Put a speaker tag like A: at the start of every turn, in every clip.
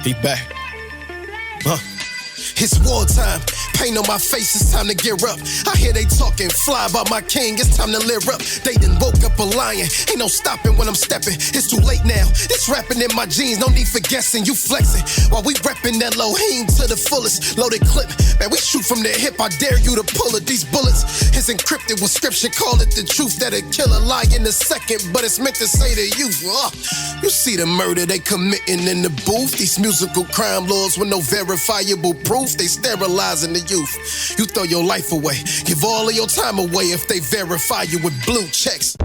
A: He back. It's wartime. Pain on my face, it's time to gear up. I hear they talking fly about my king, it's time to live up. They done woke up a lion, ain't no stopping when I'm stepping. It's too late now, it's rapping in my jeans, no need for guessing. You flexing, while we repping that Elohim to the fullest. Loaded clip, man, we shoot from the hip, I dare you to pull it. These bullets is encrypted with scripture, call it the truth. That'll kill a lie in a second, but it's meant to say to you. You see the murder they committing in the booth. These musical crime lords with no verifiable proof, they sterilizing the youth. You throw your life away, give all of your time away if they verify you with blue checks.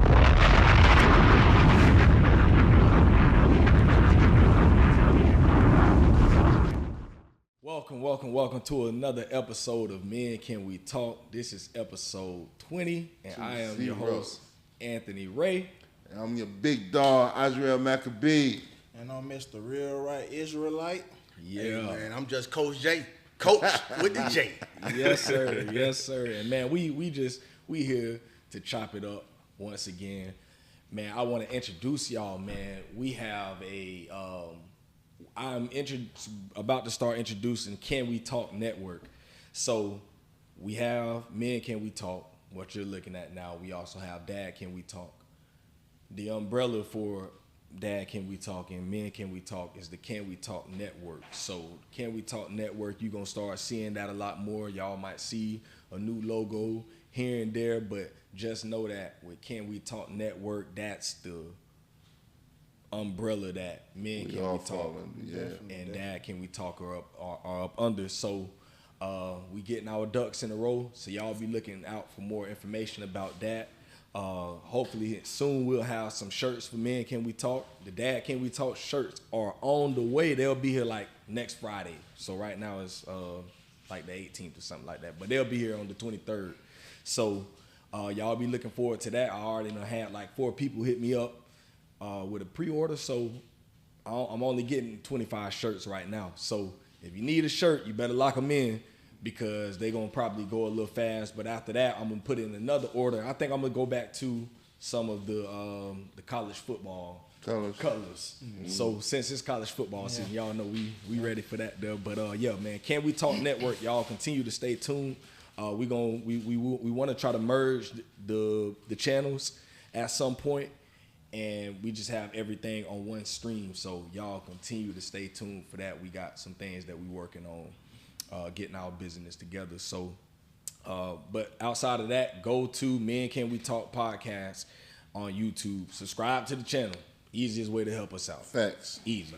B: Welcome to another episode of Men Can We Talk. This is episode 20, and I am your host, Anthony Ray.
C: And I'm your big dog, Azrael Maccabee.
D: And I'm Mr. Real Right Israelite.
B: Yeah.
D: Hey, man, I'm just Coach J. Coach with the J.
B: Yes, sir. Yes, sir. And man, we here to chop it up once again. Man, I want to introduce y'all, man. We have I'm about to start introducing Can We Talk Network. So we have Men Can We Talk, what you're looking at now. We also have Dad Can We Talk. The umbrella for Dad Can We Talk and Men Can We Talk is the Can We Talk Network. So Can We Talk Network, you're going to start seeing that a lot more. Y'all might see a new logo here and there, but just know that with Can We Talk Network, that's the umbrella that Men Can We Talk and Dad Can We Talk are up under. So we getting our ducks in a row, so y'all be looking out for more information about that. Hopefully soon we'll have some shirts for Men Can We Talk. The Dad Can We Talk shirts are on the way. They'll be here like next Friday. So right now it's like the 18th or something like that. But they'll be here on the 23rd. So y'all be looking forward to that. I already had like 4 people hit me up with a pre-order. So I'm only getting 25 shirts right now. So if you need a shirt, you better lock them in, because they're going to probably go a little fast. But after that, I'm going to put in another order. I think I'm going to go back to some of the college football colors. Mm-hmm. So since it's college football season, y'all know we ready for that there. But yeah, man, Can We Talk Network, y'all continue to stay tuned. We want to try to merge the channels at some point, and we just have everything on one stream. So y'all continue to stay tuned for that. We got some things that we working on. Getting our business together. So, but outside of that, go to Men Can We Talk podcast on YouTube. Subscribe to the channel. Easiest way to help us out.
C: Facts.
B: Easy.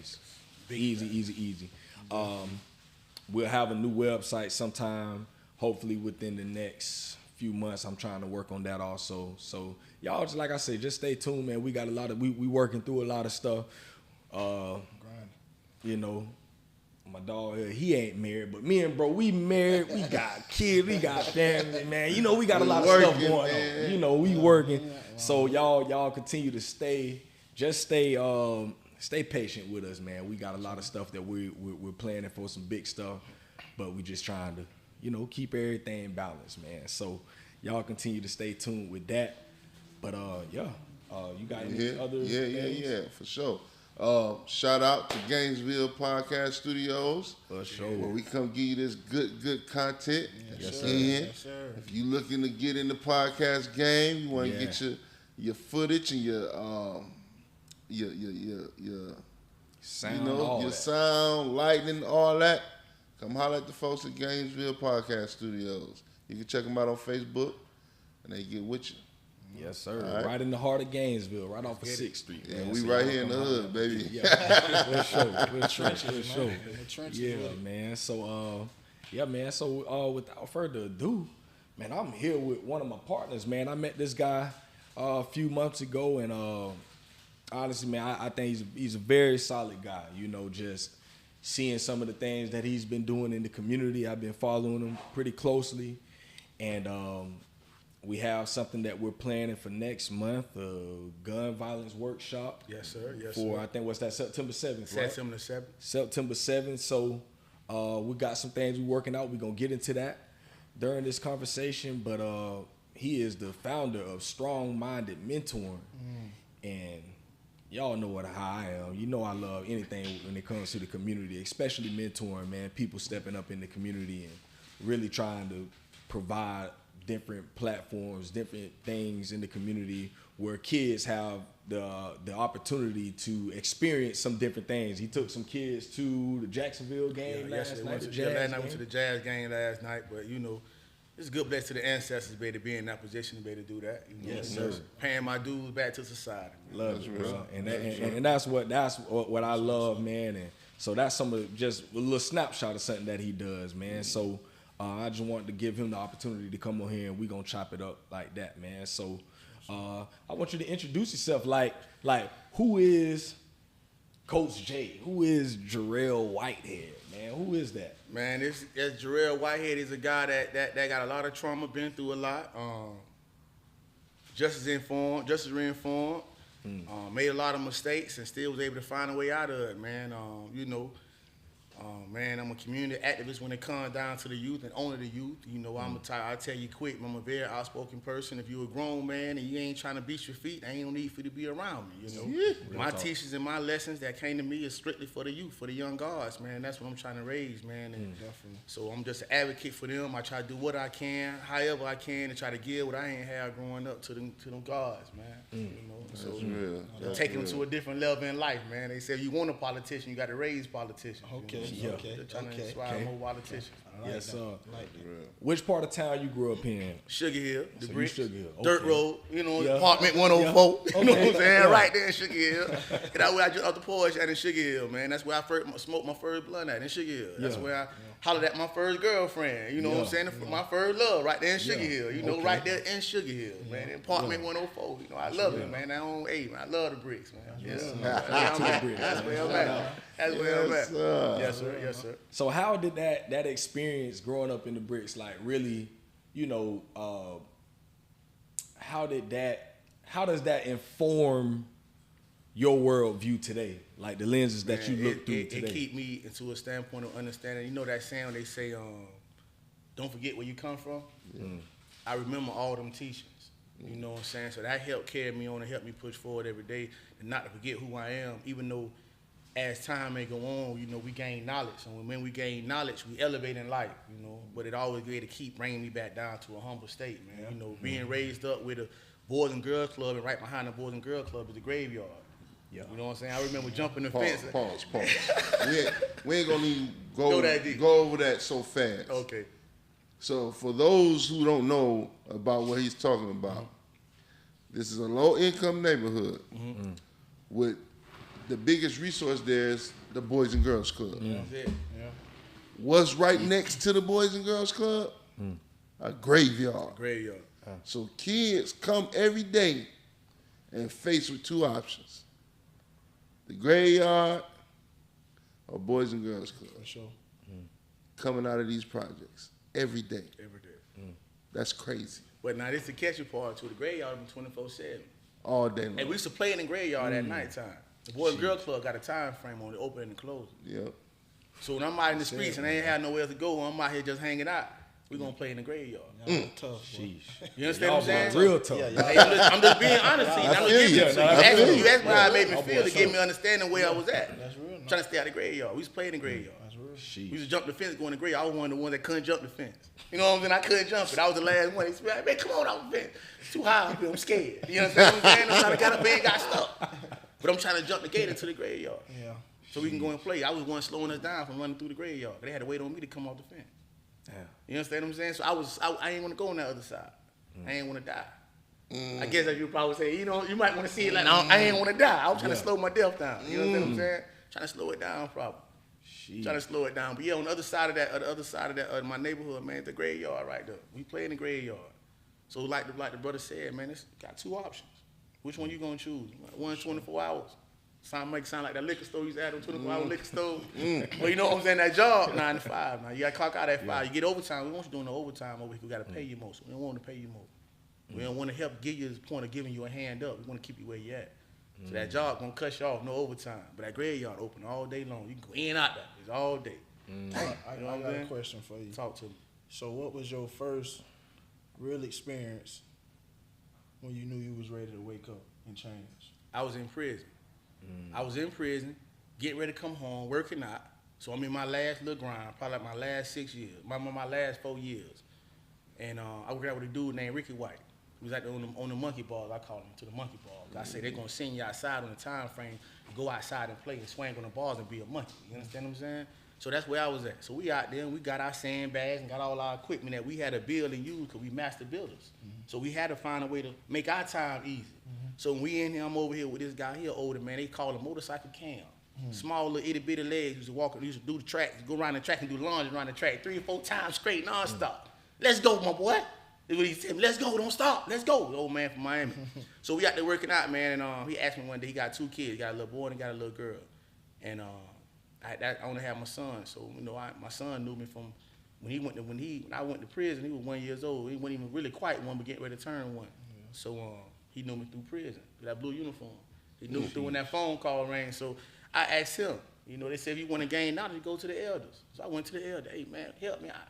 B: We'll have a new website sometime, hopefully within the next few months. I'm trying to work on that also. So y'all, just like I said, just stay tuned, man. We got a lot of, we working through a lot of stuff. You know, my dog, he ain't married, but me and bro, we married. We got kids, we got family, man. You know, we got a lot of stuff going on. You know, we working. So y'all continue to stay patient with us, man. We got a lot of stuff that we're planning for, some big stuff, but we just trying to, you know, keep everything balanced, man. So y'all continue to stay tuned with that. But you got any other things?
C: Yeah, for sure. Shout out to Gainesville Podcast Studios.
B: For sure.
C: Where we come give you this good content.
D: Yes, sir.
C: If you looking to get in the podcast game, you want to get your footage and your
B: sound,
C: your sound, lighting, all that. Come holler at the folks at Gainesville Podcast Studios. You can check them out on Facebook, and they get with you.
B: Yes, sir. Right in the heart of Gainesville, right off of 6th Street.
C: Yeah, we right here in the hood, baby.
B: Yeah, for sure. Yeah, man. So, So, without further ado, man, I'm here with one of my partners, man. I met this guy a few months ago, and honestly, man, I think he's a very solid guy. You know, just seeing some of the things that he's been doing in the community. I've been following him pretty closely, and we have something that we're planning for next month, a gun violence workshop.
D: Yes, sir.
B: I think, what's that, September 7th, right?
D: September 7th.
B: September 7th. So we got some things we're working out. We're going to get into that during this conversation. But he is the founder of Strong Minded Mentoring. And y'all know how I am. You know I love anything when it comes to the community, especially mentoring, man. People stepping up in the community and really trying to provide different platforms, different things in the community where kids have the opportunity to experience some different things. He took some kids to the Jacksonville game last night.
D: Went to the Jazz game last night, but you know, it's a good bless to the ancestors, baby, to be in that position to be able to do that. You know,
B: Yes, sir.
D: Paying my dues back to society.
B: Love it, bro. And that's what I love, man. And so that's just a little snapshot of something that he does, man. So I just wanted to give him the opportunity to come on here, and we gonna chop it up like that, man. So I want you to introduce yourself, like who is Coach J? Who is Jarrell Whitehead, man? Who is that?
D: Man, this Jarrell Whitehead is a guy that got a lot of trauma, been through a lot. Just as reinformed, made a lot of mistakes and still was able to find a way out of it, man. Man, I'm a community activist when it comes down to the youth and only the youth. You know, I tell you quick, I'm a very outspoken person. If you're a grown man and you ain't trying to beat your feet, ain't no need for you to be around me, you know. Yeah. My teachings and my lessons that came to me is strictly for the youth, for the young guards, man. That's what I'm trying to raise, man. And so I'm just an advocate for them. I try to do what I can, however I can, to try to give what I ain't had growing up to them guards, man. You know, so taking them to a different level in life, man. They say if you want a politician, you got to raise politicians.
B: Okay.
D: You know? They're trying to inspire more politicians.
B: Yes, sir. Which part of town you grew up in?
D: Sugar Hill, the Bricks.
B: Sugar Hill. Okay.
D: Dirt Road, you know, apartment 104. You know what I'm saying? Right there in Sugar Hill. And that's where I just off the porch at in Sugar Hill, man. That's where I first smoked my first blunt at in Sugar Hill. That's where I hollered at my first girlfriend. You know what I'm saying? My first love right there in Sugar Hill. You know, right there in Sugar Hill, man. In apartment 104. You know, I love it, man. I own man. I love the Bricks, man. That's where I'm at. That's where I'm at. Yes, sir. Yes, sir.
B: So how did that experience growing up in the Bricks, like really, you know, how does that inform your worldview today? Like the lenses that you look through today.
D: It keep me into a standpoint of understanding. You know that saying they say, don't forget where you come from? I remember all them teachings. You know what I'm saying? So that helped carry me on and helped me push forward every day and not to forget who I am, even though as time may go on, you know, we gain knowledge. And when we gain knowledge, we elevate in life, you know. But it always great to keep bringing me back down to a humble state, man. You know, being raised up with a Boys and Girls Club, and right behind the Boys and Girls Club is the graveyard. Yeah. You know what I'm saying? I remember jumping the fence.
C: Pause. we ain't gonna even go over that so fast.
D: Okay.
C: So for those who don't know about what he's talking about, this is a low-income neighborhood with the biggest resource there is the Boys and Girls Club.
D: That's it. Yeah.
C: What's right next to the Boys and Girls Club? A graveyard. So kids come every day and faced with two options: the graveyard or Boys and Girls Club.
D: For sure.
C: Coming out of these projects every day.
D: Every day.
C: That's crazy.
D: But now this is the catchy part too. The graveyard been 24/7.
C: All day long.
D: And we used to play in the graveyard at nighttime. The Boys and Girls Club got a time frame on it, open and closing.
C: Yep.
D: So when I'm out in the streets and I ain't had nowhere to go, I'm out here just hanging out, we gonna play in the graveyard.
E: Tough.
B: Sheesh.
D: You understand what I'm saying?
B: Real tough.
D: Hey, I'm just being honest. You asked me how it made me feel to give me understanding where I was at.
E: That's real.
D: Trying to stay out of the graveyard. We used to play in the graveyard.
E: That's real.
D: We used to jump the fence, go in the graveyard. I was one of the ones that couldn't jump the fence. You know what I'm saying? I couldn't jump it. I was the last one. He said, man, come on off the fence. It's too high up here. I'm scared. You understand what I'm saying? I'm trying to get up there and got stuck. But I'm trying to jump the gate into the graveyard.
E: Yeah.
D: So we can go and play. I was one slowing us down from running through the graveyard. They had to wait on me to come off the fence.
B: Yeah.
D: You understand what I'm saying? So I ain't want to go on that other side. I ain't want to die. I guess as you probably say, you know, you might want to see it like I ain't want to die. I was trying to slow my death down. You know what I'm saying? Trying to slow it down, probably. Trying to slow it down. But yeah, on the other side of that, my neighborhood, man, the graveyard right there. We play in the graveyard. So like the brother said, man, it's got two options. Which one you gonna choose? One 24 hours. Make it sound like that liquor store used to have, 24-hour liquor store. Well, you know what I'm saying? That job, 9 to 5. Now you got to clock out at 5. You get overtime. We want you doing the overtime over here. We got to pay you more. So we don't want to pay you more. We don't want to help give you the point of giving you a hand up. We want to keep you where you at. So that job gonna cut you off, no overtime. But that graveyard open all day long. You can go in and out there. It's all day.
E: I got a question for you.
D: Talk to me.
E: So what was your first real experience when you knew you was ready to wake up and change?
D: I was in prison. I was in prison, getting ready to come home, working out. So I'm in my last little grind, probably like my last 6 years, my last 4 years. And I worked out with a dude named Ricky White. He was out there on the monkey balls. I called him to the monkey balls. I say they're gonna send you outside on the time frame, go outside and play and swing on the balls and be a monkey. You understand what I'm saying? So that's where I was at. So we out there and we got our sandbags and got all our equipment that we had to build and use because we master builders. So we had to find a way to make our time easy. So when we in here, I'm over here with this guy here, older man. They call him Motorcycle Cam. Small little itty bitty legs. Used to walk, used to do the track, go around the track and do laundry around the track 3 or 4 times straight, nonstop. Let's go, my boy. That's what he said. Let's go, don't stop. Let's go. The old man from Miami. So we out there working out, man. And he asked me one day. He got 2 kids. He got a little boy and he got a little girl. And I only had my son. So you know, my son knew me from when I went to prison. He was 1 year old. He wasn't even really quite one, but getting ready to turn 1. So he knew me through prison, through that blue uniform. He knew me through when that phone call rang. So I asked him. You know, they said if you want to gain knowledge, go to the elders. So I went to the elder. Hey man, help me out.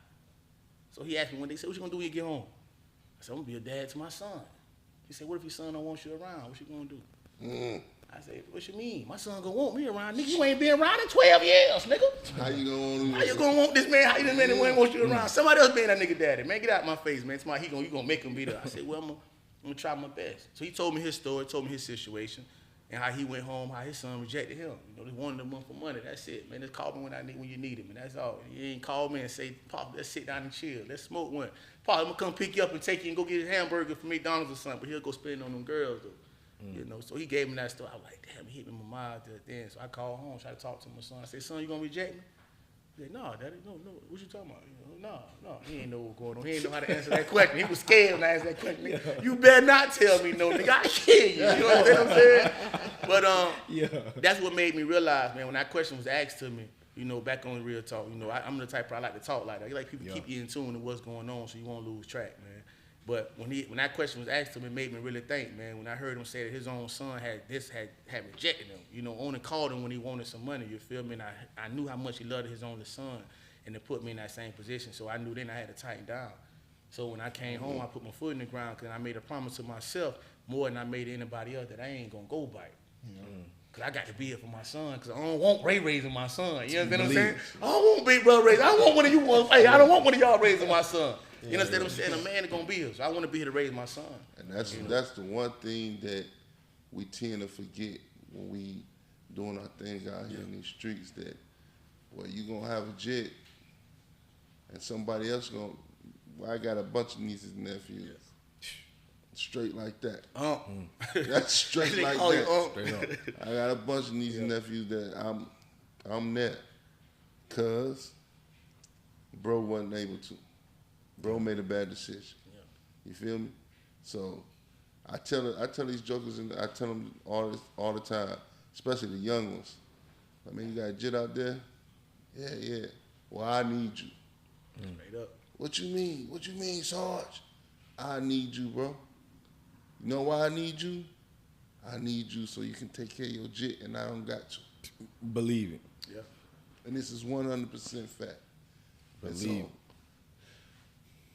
D: So he asked me one day, he said, what you gonna do when you get home? I said, I'm gonna be a dad to my son. He said, what if your son don't want you around? What you gonna do? I said, what you mean? My son gonna want me around. Nigga, you ain't been around in 12 years, nigga.
C: How you
D: gonna want this man? How you man that want you around? Somebody else being that nigga daddy. Man, get out my face, man. Somebody, you gonna make him be there. I said, well, I'm gonna try my best. So he told me his story, told me his situation, and how he went home, how his son rejected him. You know, they wanted him for money. That's it, man. Just call me when you need him, and that's all. He ain't call me and say, Pop, let's sit down and chill. Let's smoke one. Pop, I'm gonna come pick you up and take you and go get a hamburger from McDonald's or something, but he'll go spend it on them girls, though. You know, so he gave me that story. I was like, damn, he hit me in my mind then. So I called home, tried to talk to my son. I said, son, you gonna reject me? He said, no, daddy, no, what you talking about? You know, no, he ain't know what's going on. He ain't know how to answer that question. He was scared when I asked that question. Nigga, you better not tell me no, nigga, I kill you. You know what I'm saying? But that's what made me realize, man, when that question was asked to me, you know, back on the real talk, you know, I'm the type I like to talk like that. You like people keep you in tune with what's going on so you won't lose track, man. But when that question was asked to him, it made me really think, man. When I heard him say that his own son had rejected him, you know, only called him when he wanted some money, you feel me? And I knew how much he loved his only son, and it put me in that same position. So I knew then I had to tighten down. So when I came home, I put my foot in the ground because I made a promise to myself more than I made to anybody else that I ain't gonna go bite. Because I got to be here for my son, because I don't want Ray raising my son. You understand what I'm saying? I don't want Big Brother raising. I don't want one of you ones. Hey, I don't want one of y'all raising my son. You understand what I'm saying? A man is going to be here, so I want to be here to raise my son.
C: And that's the one thing that we tend to forget when we doing our things out here in these streets, that, well, you going to have a jet and somebody else I got a bunch of nieces and nephews. Straight like that. That's straight like that. Straight up. I got a bunch of nieces and nephews that I'm there. Cause bro wasn't able to. Bro made a bad decision. You feel me? So I tell these jokers, and I tell them all the time, especially the young ones. I mean, you got a jet out there? Yeah. Well, I need you.
D: Straight up.
C: What you mean? What you mean, Sarge? I need you, bro. You know why I need you? I need you so you can take care of your jet, and I don't got to.
B: Believe it.
C: Yeah. And this is 100% fact.
B: Believe it.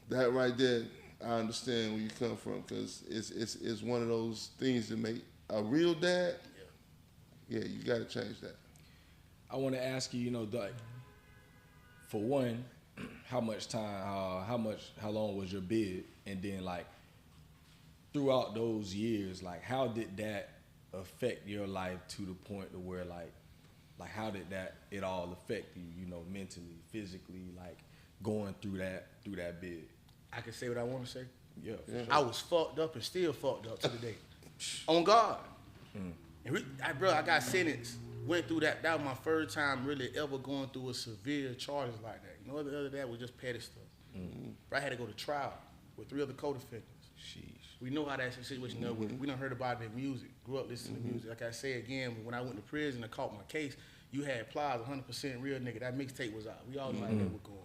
C: That right there, I understand where you come from, because it's one of those things that make a real dad. Yeah, you got to change that.
B: I want to ask you, you know, Doug, for one, how long was your bid, and then like throughout those years, like how did that affect your life to the point to where like how did it all affect you, you know, mentally, physically, like going through that bid?
D: I can say what I want to say.
B: Yeah.
D: I was fucked up and still fucked up to the day. On God. And I got sentenced. Went through that. That was my first time really ever going through a severe charges like that. You know, the other that was just petty stuff. But I had to go to trial with 3 other co-defendants.
B: Sheesh.
D: We know how that situation is. We done heard about it in music. Grew up listening to music. Like I say again, when I went to prison and caught my case, you had Plies, 100% real nigga. That mixtape was out. We all know how that was going.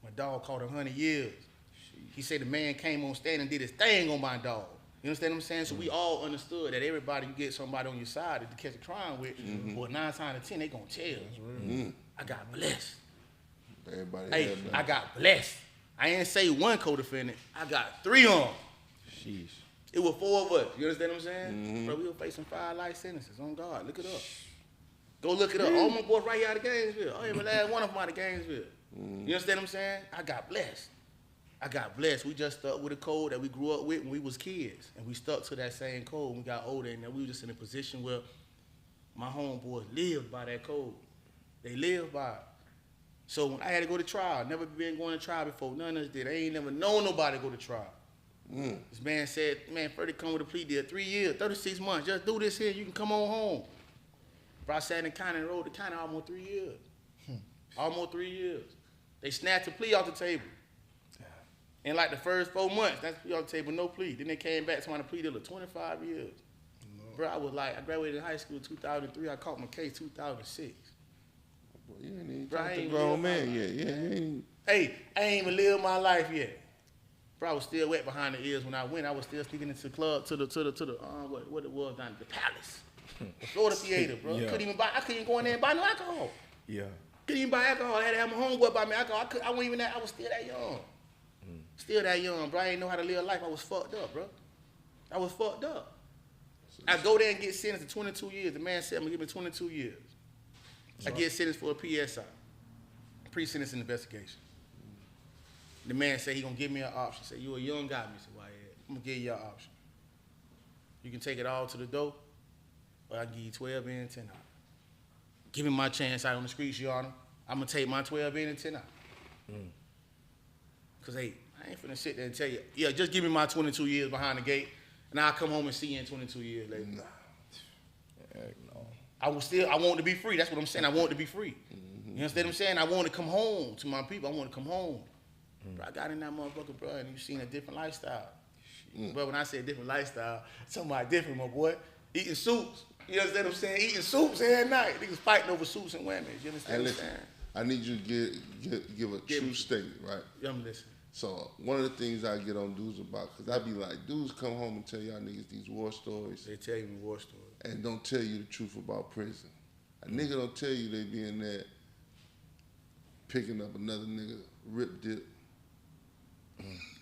D: My dog caught 100 years. He said the man came on stand and did his thing on my dog. You understand what I'm saying? So we all understood that everybody, you get somebody on your side to catch a crime with, but 9 times out of 10, they gonna tell. I got blessed.
C: Everybody
D: I got blessed. I ain't say one co-defendant. I got 3 on them.
B: Sheesh.
D: It was 4 of us. You understand what I'm saying? Bro, we were facing 5 life sentences. On God, look it up. Go look it up. All my boys right here out of Gainesville. Oh, yeah, my last one of them out of Gainesville. You understand what I'm saying? I got blessed. We just stuck with a code that we grew up with when we was kids. And we stuck to that same code when we got older. And then we were just in a position where my homeboys lived by that code. They lived by it. So when I had to go to trial, never been going to trial before, none of us did. I ain't never known nobody go to trial. This man said, man, Freddie come with a plea deal, 3 years, 36 months, just do this here, you can come on home. Bro, I sat in the county and rode the county almost 3 years. Almost 3 years. They snatched the plea off the table. In like the first 4 months, that's the plea off the table, no plea. Then they came back to my plea deal of 25 years. Bro, I was like, I graduated high school in 2003, I caught my case 2006.
C: You ain't even talking to grown man yet.
D: Hey, I ain't even lived my life yet. Bro, I was still wet behind the ears when I went. I was still sneaking into the club, to the what it was down the Palace, the Florida Theater, bro. Yeah. I couldn't even go in there and buy no alcohol.
B: Yeah.
D: Couldn't even buy alcohol. I had to have my homeboy buy me alcohol. I wasn't even that. I was still that young. Still that young, bro. I didn't know how to live life. I was fucked up, bro. I was fucked up. I go there and get sentenced to 22 years. The man said, I'm gonna give me 22 years. I get sentenced for a PSI, pre-sentence investigation. The man said he gonna give me an option. Say, you a young guy, Mr. Whitehead. I'm gonna give you an option. You can take it all to the door, or I can give you 12 in and 10 out. Give me my chance out on the streets, Your Honor. I'm gonna take my 12 in and 10 out. Cause hey, I ain't finna sit there and tell you, yeah, just give me my 22 years behind the gate, and I'll come home and see you in 22 years later. Nah. Heck no. I want to be free. That's what I'm saying. I want to be free. You understand what I'm saying? I want to come home to my people. I want to come home. Bro, I got in that motherfucker, bro, and you seen a different lifestyle. But when I say different lifestyle, somebody different, my boy. Eating soups. You understand what I'm saying? Eating soups every night. Niggas fighting over soups and women. You understand what I'm saying?
C: I need you to give a true statement, right?
D: Yeah, I'm listening.
C: So one of the things I get on dudes about, because I be like, dudes come home and tell y'all niggas these war stories.
D: They tell you war stories.
C: And don't tell you the truth about prison. A nigga don't tell you they be in there picking up another nigga rip dip.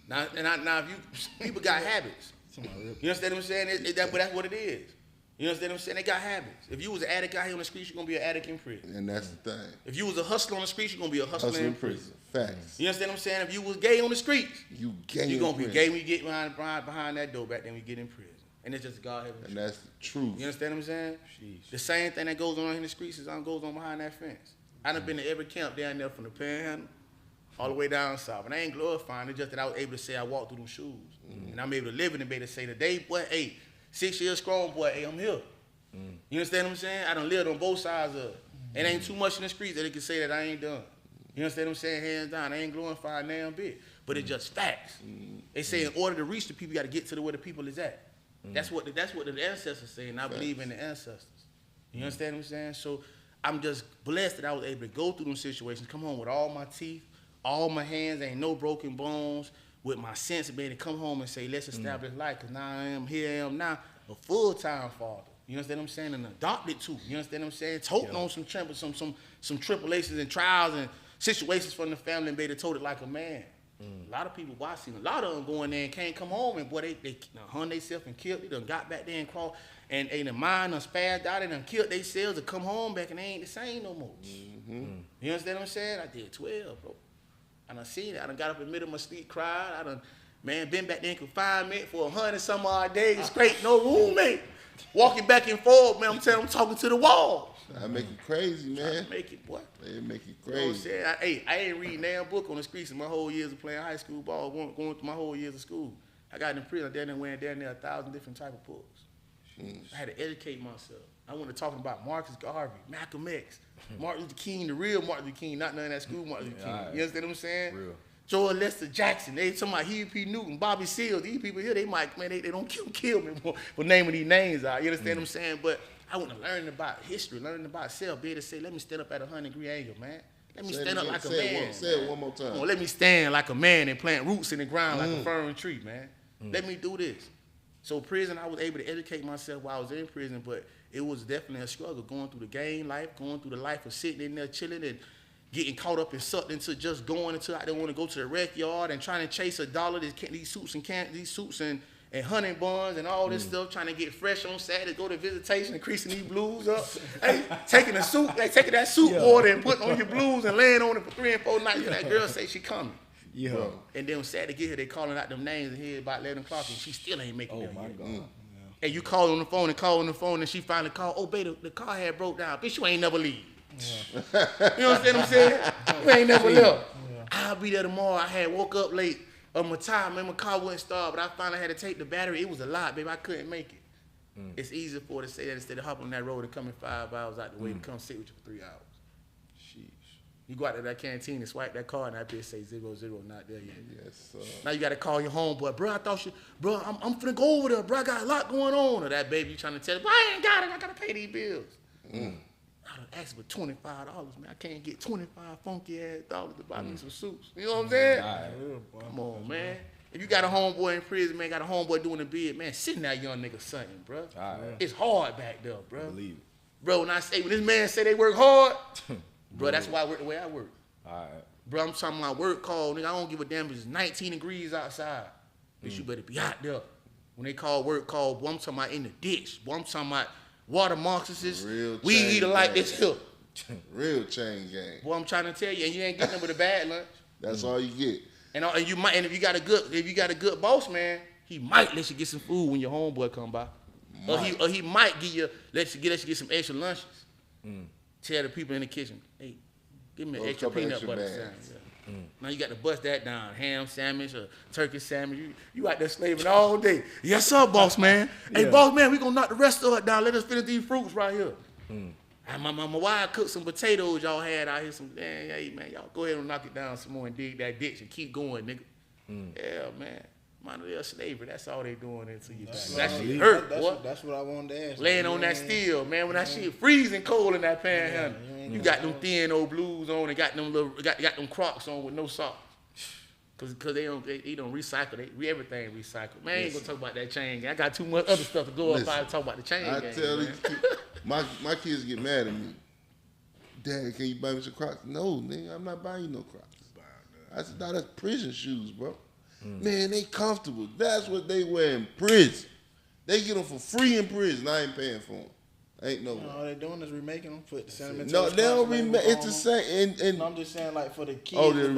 C: Now,
D: if you people got habits. You understand what I'm saying? But that's what it is. You understand what I'm saying? They got habits. If you was an addict out here on the streets, you're gonna be an addict in prison.
C: And that's the thing.
D: If you was a hustler on the streets, you're gonna be a hustler in prison.
C: Facts.
D: You understand what I'm saying? If you was gay on the streets,
C: you're
D: gonna be gay when you get behind that door back then when you get in prison. And it's just God having.
C: And that's the truth.
D: You understand what I'm saying? Jeez. The same thing that goes on in the streets goes on behind that fence. I done been to every camp down there from the Panhandle all the way down south. And I ain't glorifying, it's just that I was able to say I walked through them shoes. And I'm able to live in and be able to say today, boy, hey, 6 years strong, boy, hey, I'm here. You understand what I'm saying? I done lived on both sides of it. It ain't too much in the streets that they can say that I ain't done. You understand what I'm saying? Hands down, I ain't glorifying damn bit. But it's just facts. They say in order to reach the people, you got to get to where the people is at. That's what the ancestors say, and I believe in the ancestors. You understand what I'm saying? So I'm just blessed that I was able to go through them situations, come home with all my teeth, all my hands, ain't no broken bones, with my sense of being able to come home and say, let's establish life, because now I am now a full-time father. You understand what I'm saying? And adopted too. You understand what I'm saying? Toting on some tribulations and trials and situations from the family and be able to tote it like a man. A lot of people, I seen a lot of them going there and can't come home, and boy, they hung themselves and killed. They done got back there and crawled, and their mind done spazzed out and done killed themselves to come home back, and they ain't the same no more. You understand what I'm saying? I did 12, bro. I done seen it. I done got up in the middle of my sleep, cried. I done, man, been back there in confinement for 100 some odd days straight, no roommate. Walking back and forth, man, I'm talking to the wall.
C: That make you crazy, man.
D: Make it, boy.
C: They make you
D: You know what I'm
C: crazy.
D: saying? I ain't reading damn book on the streets in my whole years of playing high school ball, going through my whole years of school. I got in prison, down there wearing down there 1,000 different type of books. I had to educate myself. I went to talking about Marcus Garvey, Malcolm X, Martin Luther King, the real Martin Luther King, not none of that school Martin Luther King. You understand what I'm saying? Real. George Lester Jackson, they talking about Huey P. Newton, Bobby Seals. These people here, they might, man, they don't kill me for naming these names out. You understand what I'm saying? But I want to learn about history, learn about self, be able to say, let me stand up at a 100-degree angle, man. Let me stand up like a man.
C: Say it one more time.
D: Oh, let me stand like a man and plant roots in the ground like a fern tree, man. Let me do this. So prison, I was able to educate myself while I was in prison, but it was definitely a struggle going through the gang life, going through the life of sitting in there chilling and getting caught up and sucked into just going until I didn't want to go to the rec yard and trying to chase a dollar. These suits and and honey buns and all this stuff, trying to get fresh on Saturday, go to visitation, increasing these blues up. Hey, taking that soup water and putting on your blues and laying on it for 3 and 4 nights. And that girl say she coming.
B: Yeah.
D: Bro. And then when Saturday get here, they calling out them names and here about 11 o'clock, and she still ain't making it.
B: Oh my God.
D: And you call on the phone, and she finally called. Oh, baby, the car had broke down. Bitch, you ain't never leave. Yeah. You understand what I'm saying? You ain't never left. Yeah. I'll be there tomorrow. I had woke up late. My time, man, my car wouldn't start, but I finally had to take the battery. It was a lot, baby. I couldn't make it. It's easier for her to say that instead of hopping on that road and coming 5 hours out the way to come sit with you for 3 hours. Sheesh. You go out to that canteen and swipe that card, and that bitch say 00, not there yet. Yes, sir. Now you got to call your homeboy. Bro, I thought bro, I'm finna go over there. Bro, I got a lot going on. Or that baby you trying to tell her, bro, I ain't got it. I got to pay these bills. I done asked for $25, man. I can't get 25 funky ass dollars to buy me some suits. You know what I'm saying? Come on, man. If you got a homeboy in prison, man, got a homeboy doing a bid, man, sitting that young nigga something, bro. It's hard back there, bro.
B: Believe it.
D: Bro, when this man say they work hard, bro, that's why I work the way I work. Bro, I'm talking about work call, nigga. I don't give a damn if it's 19 degrees outside. Bitch, you better be out there. When they call work call, boy, I'm talking about in the ditch. Boy, I'm talking about water moccasins, we eat like this here.
C: Real chain gang.
D: Boy, I'm trying to tell you, and you ain't getting them with a bad lunch.
C: That's all you get.
D: And if you got a good boss, man, he might let you get some food when your homeboy come by. Or he might let you get some extra lunches. Tell the people in the kitchen, hey, give me an extra peanut butter sandwich. Now you got to bust that down. Ham sandwich or turkey sandwich. You out there slaving all day. Yes, sir, boss man. Hey, boss man, we gonna knock the rest of it down. Let us finish these fruits right here. And my wife cooked some potatoes y'all had out here. Hey, man, y'all go ahead and knock it down some more and dig that ditch and keep going, nigga. Yeah, man. Mind their slavery. That's all they doing into you. That shit hurt, boy.
E: That's what I wanted to ask.
D: Laying on that steel, man. When that shit freezing cold in that panhandle. You got them thin old blues on and got them Crocs on with no socks. Cause they don't recycle. Everything recycled. Man, I ain't gonna talk about that chain gang. I got too much other stuff to go up by to talk about the chain gang.
C: I tell these kids, my kids get mad at me. Dad, can you buy me some Crocs? No, nigga, I'm not buying you no Crocs. I said, nah, that's prison shoes, bro. Man, they comfortable. That's what they wear in prison. They get them for free in prison. I ain't paying for them. Ain't no way.
E: All they doing is remaking them, put the cinnamon
C: No,
E: toast.
C: they don't remake. It's the same. And
E: I'm just saying, like for the kids,
C: they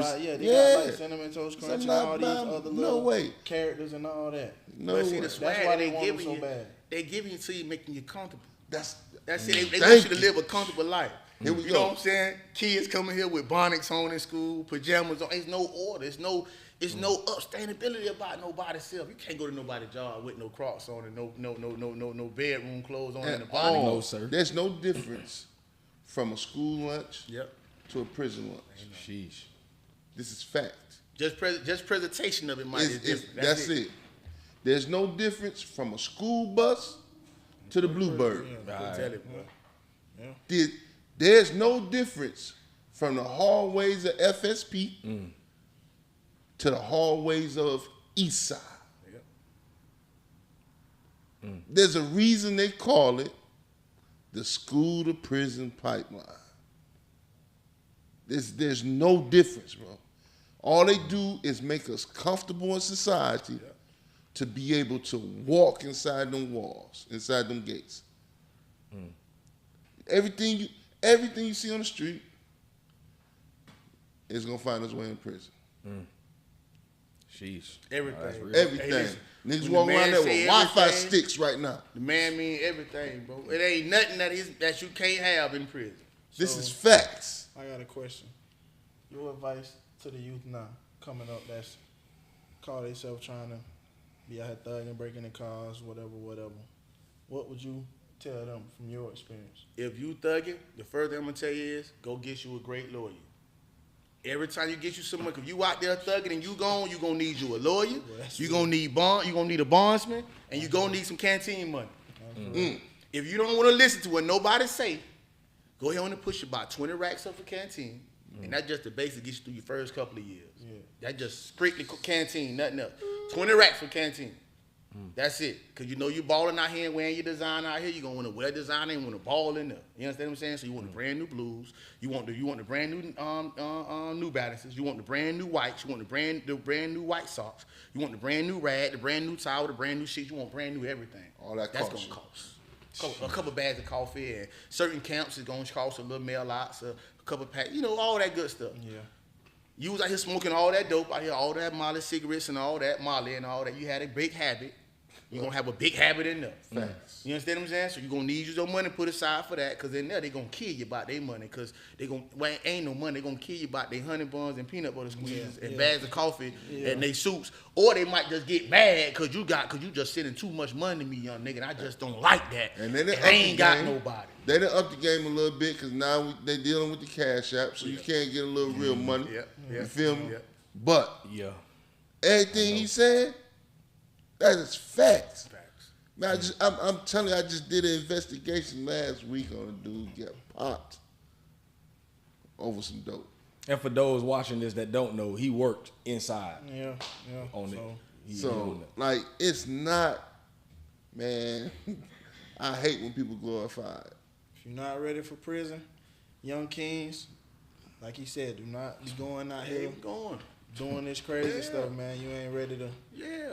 E: got like cinnamon toast crunch and all these other little characters and all that.
D: No way. See, the swag that they giving you, they giving it to you, making you comfortable.
C: That's
D: it. They want you to live a comfortable life.
C: Here we
D: you
C: go.
D: know what I'm saying? Kids coming here with bonnets on in school, pajamas on. There's no order. It's no upstandability about nobody's self. You can't go to nobody's job with no Crocs on and no bedroom clothes on in the body.
B: No, sir.
C: There's no difference from a school lunch to a prison lunch.
B: Sheesh.
C: This is fact.
D: Just presentation of it might be different.
C: That's it. There's no difference from a school bus to the Bluebird. There's no difference from the hallways of FSP to the hallways of Eastside. There's a reason they call it the school to prison pipeline. There's no difference, bro. All they do is make us comfortable in society to be able to walk inside them walls, inside them gates. Everything you see on the street is gonna find its way in prison.
B: Sheesh.
D: Everything.
C: Everything. Niggas walk around there with Wi-Fi sticks right now.
D: The man mean everything, bro. It ain't nothing that you can't have in prison.
C: This is facts.
E: I got a question. Your advice to the youth now coming up that's call themselves trying to be out here thugging, breaking the cars, whatever. What would you tell them from your experience?
D: If you thugging, the first thing I'm gonna tell you is go get you a great lawyer. Every time you get you someone, if you out there thugging and you gone, you gonna need you a lawyer. You gonna need a bondsman, and you gonna need some canteen money. If you don't want to listen to what nobody say, go ahead and push about 20 racks up for canteen, and that's just the basic get you through your first couple of years. That's just strictly canteen, nothing else. 20 racks for canteen. That's it. Cause you know you balling out here and wearing your design out here. You gonna want to wear design and want to ball in there. You understand what I'm saying? So you want the brand new blues. You want the brand new New Balances. You want the brand new whites. You want the brand new white socks. You want the brand new rag, the brand new towel, the brand new sheets. You want brand new everything.
C: All that's
D: gonna cost. A couple bags of coffee and certain camps is gonna cost a little mail outs, a couple packs. You know, all that good stuff.
E: Yeah.
D: You was out here smoking all that dope out here, all that Molly cigarettes and all that Molly and all that. You had a big habit. You're going to have a big habit in there.
C: Facts.
D: You understand what I'm saying? So you're going to need your money put aside for that, because in there they're going to kill you about their money, because ain't no money. They're going to kill you about their honey buns and peanut butter squeezes and bags of coffee and they suits. Or they might just get mad because you just sending too much money to me, young nigga, and I just don't like that.
C: And they
D: ain't got nobody.
C: They done up the game a little bit because now they dealing with the cash app, so you can't get a little real money. You feel me? But everything he said, that is facts. Man, I'm telling you, I just did an investigation last week on a dude get popped over some dope.
B: And for those watching this that don't know, he worked inside. On it.
C: So like, it's not, man. I hate when people glorify it.
E: If you're not ready for prison, young kings, like he said, do not be going out here doing this crazy stuff, man. You ain't ready to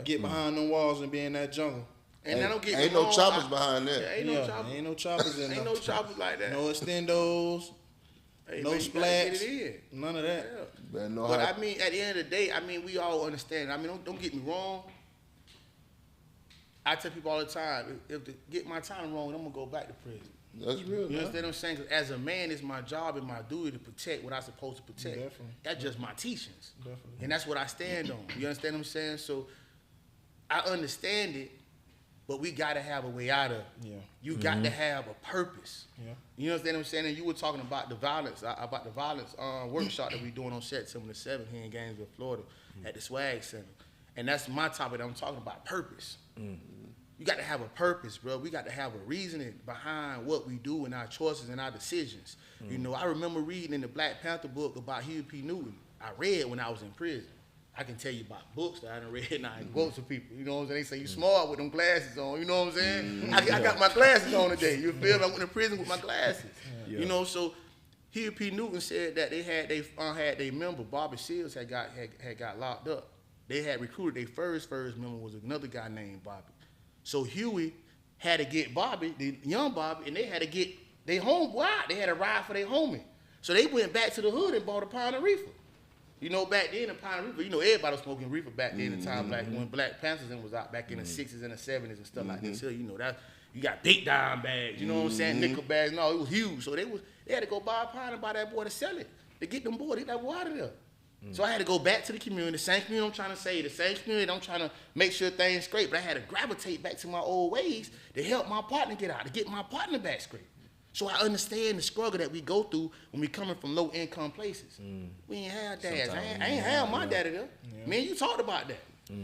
E: get behind them walls and be in that jungle.
D: And
C: ain't no choppers behind that.
D: Ain't no choppers.
E: Ain't no choppers in there.
D: Ain't no choppers like that.
E: No extendos. No splats. None of that.
C: But
D: I mean, at the end of the day, I mean, we all understand. I mean, don't get me wrong. I tell people all the time, if to get my time wrong, I'm gonna go back to prison.
C: That's real.
D: You understand what I'm saying? 'Cause as a man, it's my job and my duty to protect what I'm supposed to protect.
E: Definitely.
D: That's just my teachings.
E: Definitely.
D: And that's what I stand on. You understand what I'm saying? So I understand it, but we gotta have a way out of it.
E: Yeah.
D: You got to have a purpose.
E: Yeah.
D: You understand what I'm saying? And you were talking about the violence workshop that we're doing on September the 7th here in Gainesville, Florida, at the Swag Center. And that's my topic that I'm talking about, purpose. You got to have a purpose, bro. We got to have a reasoning behind what we do and our choices and our decisions. You know, I remember reading in the Black Panther book about Huey P. Newton. I read when I was in prison. I can tell you about books that I done read and I quotes of people. You know what I'm saying? They say you smart with them glasses on. You know what I'm saying? I got my glasses on today. You feel me? I went to prison with my glasses. You know, so Huey P. Newton said that they had their member, Bobby Seals, had got locked up. They had recruited their first member was another guy named Bobby. So Huey had to get Bobby, the young Bobby, and they had to get their homeboy out. They had to ride for their homie. So they went back to the hood and bought a pound of reefer. You know, back then, a pound of reefer, you know, everybody was smoking reefer back then in the time back when Black Panthers was out back in the 60s and the 70s and stuff like that. So, you know, that you got big dime bags, you know what I'm saying, nickel bags, no, it was huge. So they had to go buy a pound and buy that boy to sell it, to get them boys, get that boy out of there. So I had to go back to the community, the same community I'm trying to say, the same community I'm trying to make sure things straight, but I had to gravitate back to my old ways to help my partner get out, to get my partner back straight. So I understand the struggle that we go through when we coming from low income places. We ain't have dads. I ain't have my daddy there. Man, you talked about that.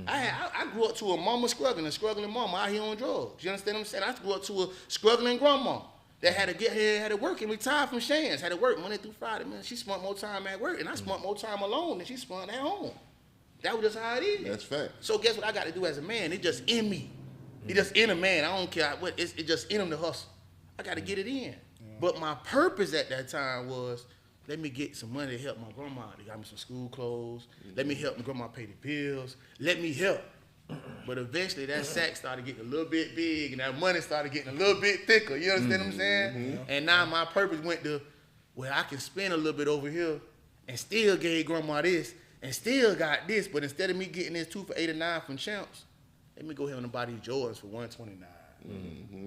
D: I grew up to a mama struggling mama out here on drugs. You understand what I'm saying? I grew up to a struggling grandma that had to get here, had to work and retire from Shands, had to work Monday through Friday. Man, she spent more time at work, and I spent more time alone than she spent at home. That was just how it is.
C: That's fact.
D: So guess what I got to do as a man? It's just in me. It's just in a man. I don't care what. It's just in him to hustle. I got to get it in. But my purpose at that time was, let me get some money to help my grandma. They got me some school clothes. Let me help my grandma pay the bills. Let me help. But eventually that sack started getting a little bit big and that money started getting a little bit thicker. You understand what I'm saying? And now my purpose went to, well, I can spend a little bit over here and still gave grandma this and still got this. But instead of me getting this 2 for $89 from Champs, let me go ahead and buy these Jordans for $129.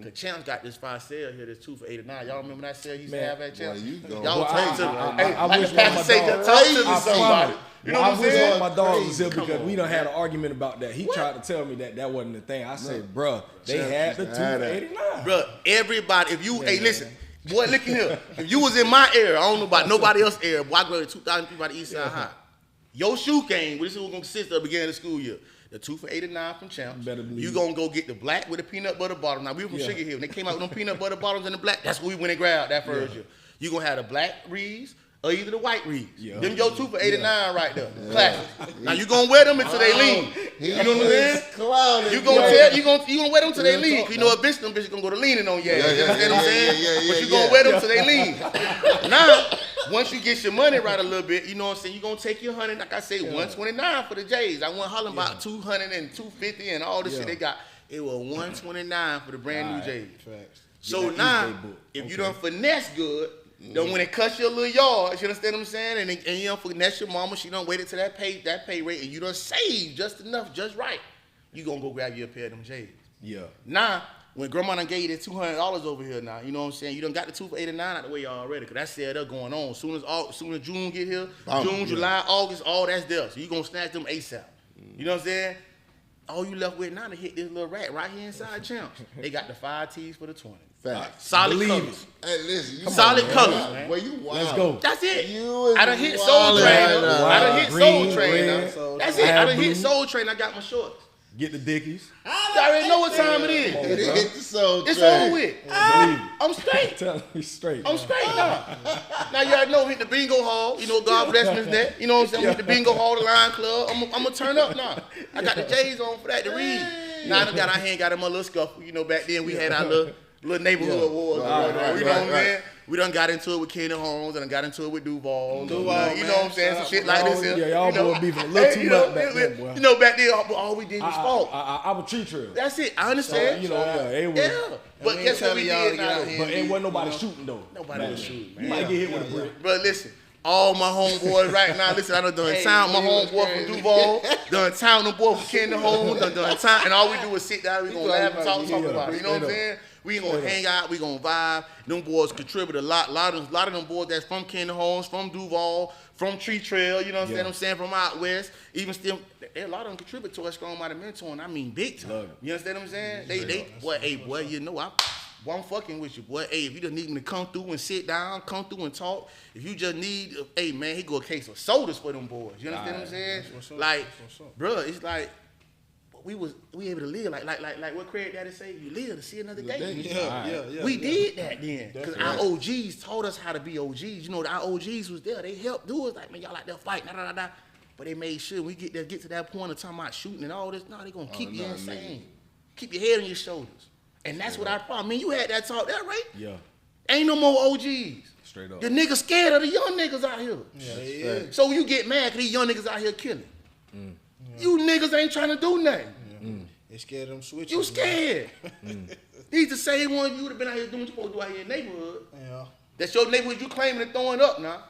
D: Cause Champs got this fire sale here, this 2 for $89. Y'all remember that sale he used to have at Champs? Y'all talk to me.
B: I wish one of my dogs.
D: Talk to me somebody. You know what I'm
B: I wish
D: saying?
B: one of my dogs was here because we done had an argument about that. He tried to tell me that wasn't the thing. I said, bruh, they had the 2 for $89.
D: Bruh, everybody, if you, hey, listen, boy, look here. If you was in my area, I don't know about nobody else's area, boy, I grew up 2,000 people at the East Side High. Your shoe game, this is what going to consist of beginning of the school year. The 2 for $89 from Champs. You gonna go get the black with the peanut butter bottom. Now we were from Sugar Hill. When they came out with them peanut butter bottoms and the black, that's what we went and grabbed that first year. You gonna have the black Reeves, or either the white reeds.
B: Yeah.
D: Them your two for 89 right there. Classic. Now you gonna wear them until they lean. You know what I'm saying? You gonna wear them till they lean. You know, eventually them bitches gonna go to leaning on you. You know what I'm saying? But you gonna wear them till they lean. Now, once you get your money right a little bit, you know what I'm saying? You gonna take your 100, like I say, 129 for the J's. I went hollering about 200 and 250 and all this shit they got. It was 129 for the brand new J's.
E: Facts.
D: So now, if you done finesse good, then when it cuts your little yard, you understand what I'm saying? And you done finesse your mama, she done waited to that pay rate, and you done saved just enough, just right. You gonna go grab you a pair of them J's.
B: Yeah.
D: Now, when grandma done gave you that $200 over here now, you know what I'm saying? You done got the 2 for 89 out the way already, because that's there going on. Soon as June get here, June, July, August, all that's there. So you gonna snatch them ASAP. You know what I'm saying? All you left with now to hit this little rat right here inside Champs. They got the 5 T's for the 20.
C: Facts.
D: Solid colors.
C: Hey, listen.
D: Solid colors, man.
C: Well, you wild.
B: Let's go.
D: That's it. I done hit Soul Train. I done hit Soul Train. That's it. I done hit Soul Train. I got my shorts.
B: Get the Dickies.
D: You already know what time it is.
C: It hit the Soul Train.
D: It's over with. I'm straight.
B: Tell me straight.
D: I'm straight now. Now you already know we hit the bingo hall. You know, God bless me that. You know what I'm saying? We hit the bingo hall, the Lion Club. I'm gonna turn up now. I got the J's on for that to read. Now I got our hand got him a little scuffle. You know, back then we had our little neighborhood wars. You know what I'm saying? We done got into it with Kennedy Holmes and I got into it with Duval. You know what I'm saying? Some shit like this.
B: Yeah, y'all boys beefing a little too much back then, boy.
D: You know, back then all we did was fault.
B: I was tree trail.
D: That's it. I understand.
B: So, you know,
D: yeah. But guess what we did now?
B: But it wasn't nobody shooting though.
D: Nobody was shooting, man.
B: You might get hit with a brick.
D: But listen, all my homeboys right now, listen, I done town my homeboy from Duval, done town them boy from Kennedy Holmes, done town, and all we do is sit down, we gonna laugh and talk about it. You know what I'm saying? We gonna hang out, we gonna vibe. Them boys contribute a lot. A lot of them boys that's from Kennedy Holmes, from Duval, from Tree Trail, you know what I'm saying, from out west. Even still, a lot of them contribute to us Strong Minded Mentoring. I mean, big time. You understand what I'm saying? Boy, you know, I'm fucking with you, boy. Hey, if you just need me to come through and sit down, come through and talk. If you just need, hey man, he go a case of sodas for them boys. You understand what I'm saying? Like, bro, it's like we able to live like what Craig Daddy say. You live to see another day.
E: Yeah.
D: We did that then because our OGs taught us how to be OGs. You know, our OGs was there. They helped do us. Like, man, y'all like that fight, But they made sure we get to that point of talking about shooting and all this. No, they gonna keep you insane. Keep your head on your shoulders. And that's what I problem. I mean, you had that talk there, right?
B: Yeah.
D: Ain't no more OGs.
B: Straight up.
D: The niggas scared of the young niggas out here.
E: Yeah.
D: So you get mad because these young niggas out here killing. You niggas ain't trying to do nothing.
E: They scared of them switches.
D: You scared. These the same ones you would have been out here doing what you supposed to do out here in your neighborhood.
E: Yeah.
D: That's your neighborhood you claiming and throwing up now.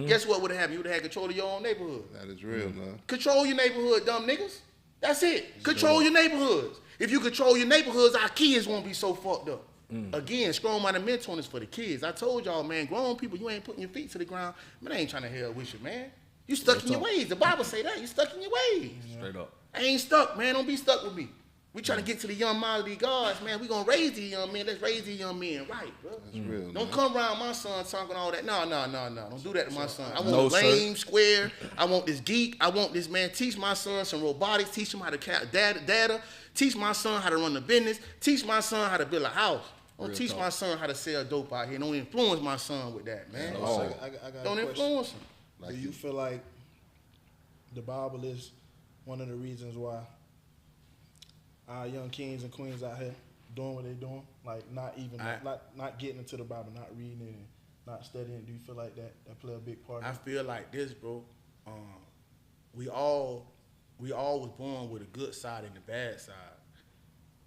D: Guess what would have happened? You would have had control of your own neighborhood.
C: That is real, man.
D: Control your neighborhood, dumb niggas. That's it. Control your neighborhoods. If you control your neighborhoods, our kids won't be so fucked up. Again, Strong Minded Mentoring is for the kids. I told y'all, man, grown people, you ain't putting your feet to the ground. Man, I ain't trying to hell with you, man. You stuck in your ways. The Bible say that. You stuck in your ways.
B: Straight up.
D: I ain't stuck, man. Don't be stuck with me. We trying to get to the young mind of these gods, man. We gonna raise these young men. Let's raise these young men right, bro.
C: That's real.
D: Don't come around my son talking all that. No. Don't do that to my son. I want lame, square. I want this geek. I want this man. Teach my son some robotics. Teach him how to count data. Teach my son how to run the business. Teach my son how to build a house. Don't teach my son how to sell dope out here. Don't influence my son with that, man.
E: I got
D: Don't influence him.
E: Do you feel like the Bible is one of the reasons why our young kings and queens out here doing what they're doing, like not getting into the Bible, not reading it, and not studying? Do you feel like that play a big part?
D: I feel like this, bro. We all was born with a good side and a bad side,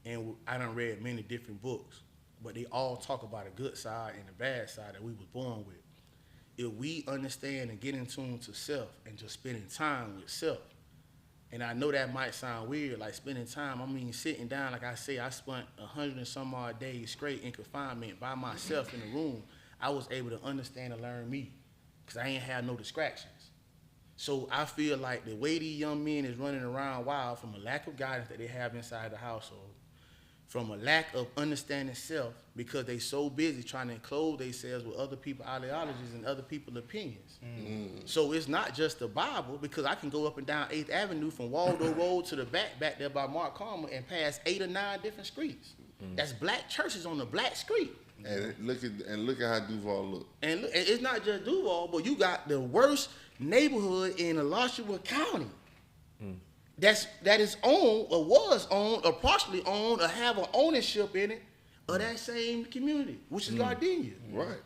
D: and I done read many different books, but they all talk about a good side and a bad side that we was born with. If we understand and get in tune to self and just spending time with self. And I know that might sound weird, like spending time. I mean, sitting down, like I say, I spent 100 and some odd days straight in confinement by myself in a room. I was able to understand and learn me because I ain't had no distractions. So I feel like the way these young men is running around wild from a lack of guidance that they have inside the household, from a lack of understanding self because they so busy trying to enclose themselves with other people's ideologies and other people's opinions. So it's not just the Bible, because I can go up and down 8th Avenue from Waldo Road to the back there by Mark Carmel and pass 8 or 9 different streets. That's black churches on the black street.
C: And look at how Duval look.
D: And look, it's not just Duval, but you got the worst neighborhood in Alachua County. That is owned or was owned or partially owned or have an ownership in it of that same community, which is Gardenia.
C: Right.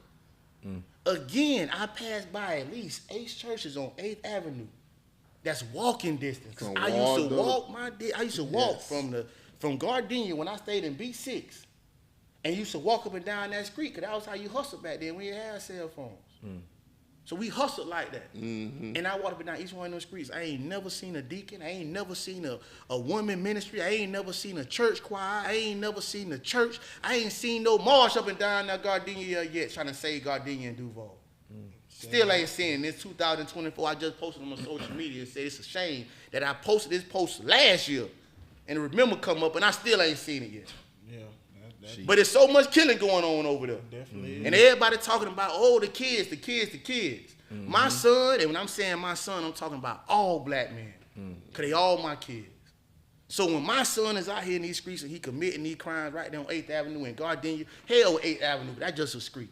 D: Again, I passed by at least 8 churches on 8th Avenue. That's walking distance. Cause I used to walk from Gardenia when I stayed in B6, and used to walk up and down that street, cause that was how you hustled back then when you had cell phones. So we hustled like that. And I walked up and down each one of those streets. I ain't never seen a deacon. I ain't never seen a woman ministry. I ain't never seen a church choir. I ain't never seen a church. I ain't seen no march up and down that Gardenia yet trying to save Gardenia and Duval. Still ain't seen it. It's 2024. I just posted on my social media and said it's a shame that I posted this post last year and Remember come up and I still ain't seen it yet.
E: Yeah.
D: But there's so much killing going on over there.
E: Definitely.
D: And everybody talking about, the kids. My son, and when I'm saying my son, I'm talking about all black men. Because they all my kids. So when my son is out here in these streets and he committing these crimes right there on 8th Avenue in Gardenia, hell with 8th Avenue, but that's just a street.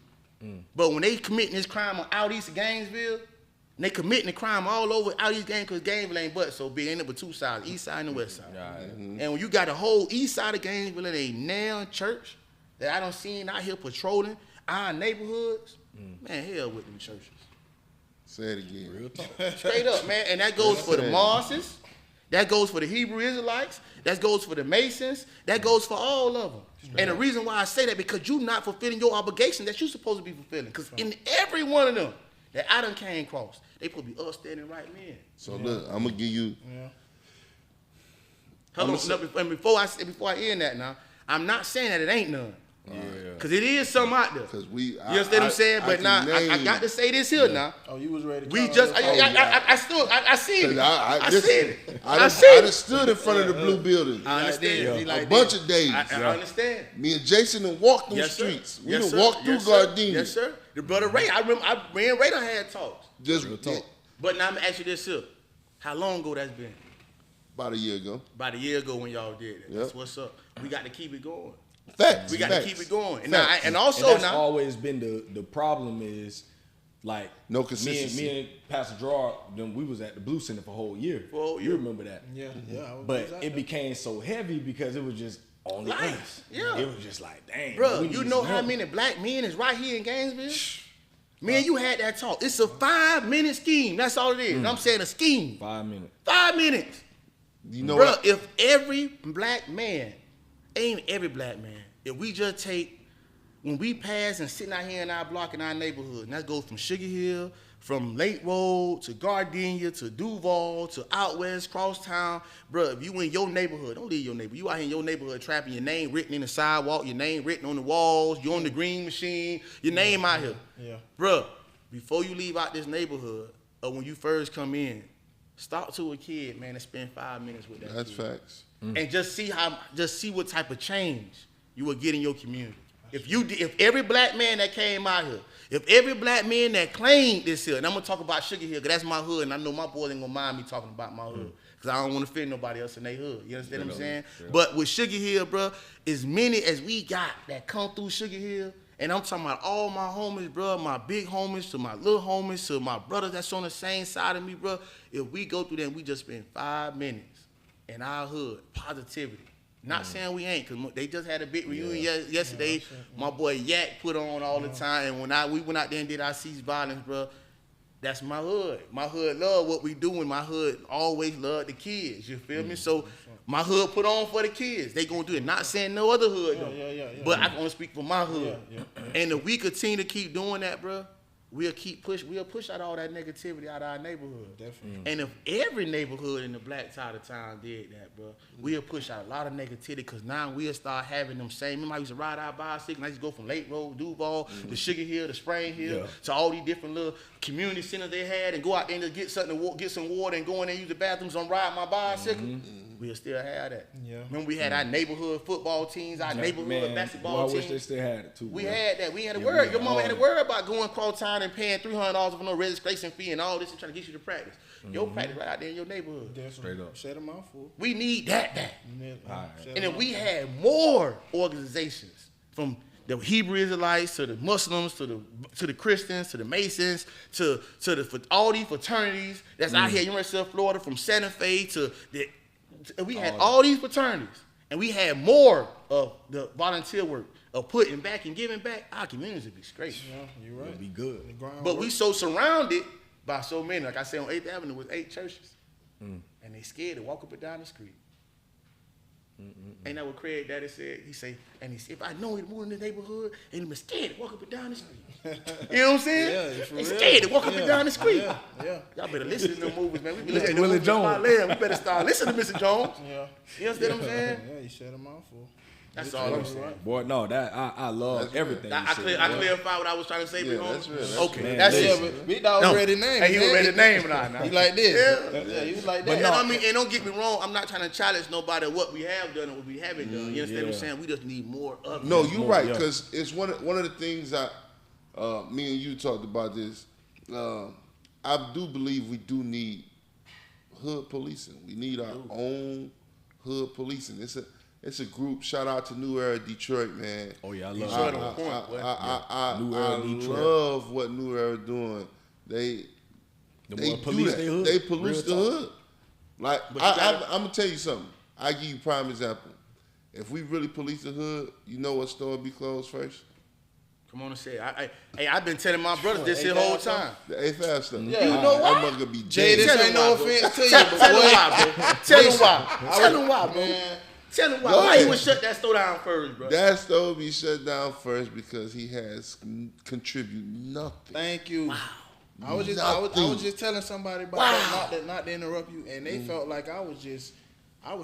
D: But when they committing this crime on out east of Gainesville, and they committing the crime all over out east Gainesville, because Gainesville ain't but so big, ain't but 2 sides, east side and the west side. And when you got the whole east side of Gainesville and a nail church that I don't seen out here patrolling our neighborhoods, man, hell with them churches.
C: Say it again.
B: Real talk.
D: Straight up, man. And that goes for the Marses, that goes for the Hebrew Israelites, that goes for the Masons, that goes for all of them. And the reason why I say that, because you're not fulfilling your obligation that you're supposed to be fulfilling. Because in every one of them that I done came across, they supposed to be upstanding right men.
C: So look, I'm gonna give you.
D: Hold on, and before I end that now, I'm not saying that it ain't none. Because it is some out there.
C: Because
D: you understand what I'm saying? But now I got to say this here now.
E: Oh, you was ready to
D: We just, I seen it. I seen it.
C: I done stood in front of the blue building.
D: I understand.
C: A bunch of days.
D: I understand.
C: Me and Jason done walked them streets. We done walked through Gardenia.
D: Yes, sir. The brother Ray, I remember, me and Ray done had talks.
C: Just talk.
D: But now I'm going to ask you this here. How long ago that's been?
C: About a year ago.
D: About a year ago when y'all did it. That's what's up. We got to keep it going.
C: Facts.
D: We got to keep it going. And
B: that's always been the problem is, like,
C: no consistency.
B: Me and Pastor Gerard, we was at the Blue Center for a whole year. You remember that?
E: Yeah.
B: But it became so heavy because it was just only us.
D: Yeah.
B: It was just like, dang.
D: Bro, you know how many black men is right here in Gainesville? Me and you had that talk. It's a 5-minute scheme. That's all it is. I'm saying a scheme.
B: 5 minutes.
D: 5 minutes.
C: You know,
D: bro, if every black man, ain't every black man, if we just take, when we pass and sitting out here in our block in our neighborhood, and that goes from Sugar Hill, from Lake Road to Gardenia to Duval to out west, Crosstown, bro, if you in your neighborhood, don't leave your neighborhood. You out here in your neighborhood trapping, your name written in the sidewalk, your name written on the walls, you on the green machine, your name out here.
E: Yeah.
D: Bro, before you leave out this neighborhood, or when you first come in, stop to a kid, man, and spend 5 minutes with that
C: That's
D: kid.
C: facts.
D: And just see what type of change you will get in your community. If every black man that came out here, if every black man that claimed this here, and I'm gonna talk about Sugar Hill, because that's my hood, and I know my boys ain't gonna mind me talking about my hood, because I don't want to offend nobody else in their hood. You understand what I'm saying? Yeah. But with Sugar Hill, bro, as many as we got that come through Sugar Hill, and I'm talking about all my homies, bro, my big homies to my little homies to my brothers that's on the same side of me, bro. If we go through that, we just spend 5 minutes in our hood, positivity. Not saying we ain't, because they just had a big reunion yesterday. My boy Yak put on all the time, and when we went out there and did our Cease Violence, bro, that's my hood. My hood love what we do, and my hood always love the kids, you feel me? So my hood put on for the kids. They gonna do it. Not saying no other hood, though. But I can only speak for my hood. And if we continue to keep doing that, bro, we'll push out all that negativity out of our neighborhood.
E: Definitely.
D: And if every neighborhood in the black side of town did that, bro, we'll push out a lot of negativity, because now we'll start having them same. Remember I used to ride our bicycle, and I used to go from Lake Road, Duval, to Sugar Hill, to Spring Hill, to all these different little community centers they had, and go out there and just get some water and go in there and use the bathrooms and ride my bicycle. We'll still have that. Yeah. Remember we had our neighborhood football teams, our neighborhood basketball teams.
B: I wish they still had it too.
D: We had that. We had to worry. Your mama had to worry about going across town and paying $300 for no registration fee and all this and trying to get you to practice. Your practice right out there in your neighborhood.
E: Definitely.
B: Straight up.
E: Set them out for.
D: We need that back.
E: Right.
D: And if we had more organizations from the Hebrew Israelites, to the Muslims, to the Christians, to the Masons, to all these fraternities that's out here in University of Florida, from Santa Fe we had all these fraternities, and we had more of the volunteer work of putting back and giving back. Our communities would be straight.
E: Yeah, you're right.
B: It'd be good.
D: But we so surrounded by so many. Like I said, on 8th Avenue was 8 churches, and they scared to walk up and down the street. Ain't that what Craig Daddy said? He said, if I know he'd moved in the neighborhood, and he was scared to walk up and down the street. You know what I'm saying?
E: Yeah,
D: they scared to walk up and down the street.
E: Yeah.
D: Y'all better listen to them movies, man. We be listening
B: to Willie Jones.
D: We better start listening to Mr. Jones.
E: Yeah.
D: You understand what I'm saying?
E: Yeah, you set them out for.
D: That's all I'm saying.
B: Boy, no, that I love everything.
D: I clarified what I was trying to say.
C: Yeah, that's real.
D: Okay,
B: Man,
D: that's
B: listen.
D: it.
E: Big Dog already named.
D: Hey, he already named now.
E: He like this.
D: Yeah,
E: he was like
D: But
E: that.
D: I mean, and don't get me wrong, I'm not trying to challenge nobody what we have done and what we haven't done. You understand what I'm saying? We just need more of it.
C: No, you're right, because it's one of the things me and you talked about this. I do believe we do need hood policing. We need our own hood policing. It's a group. Shout out to New Era Detroit, man.
B: Oh yeah, I
C: love what New Era doing. They police the hood. They police the hood. Like I'm gonna tell you something. I give you a prime example. If we really police the hood, you know what store would be closed first?
D: Come on and say it. I've been telling my brothers this the whole time.
C: The A5 stuff.
E: Yeah, you know
C: why?
E: why?
C: That mother be
E: Jay, this ain't no offense to you,
D: Tell
E: but
D: them
E: boy,
D: why, bro. Tell them why. Tell them why, bro.
E: man.
D: Tell them why.
C: Go
D: Why
C: ahead.
D: you would shut that store down first, bro?
C: That store be shut down first because he has contributed nothing.
E: Thank you. Wow. I was just telling somebody about that, not to interrupt you, and they felt like I was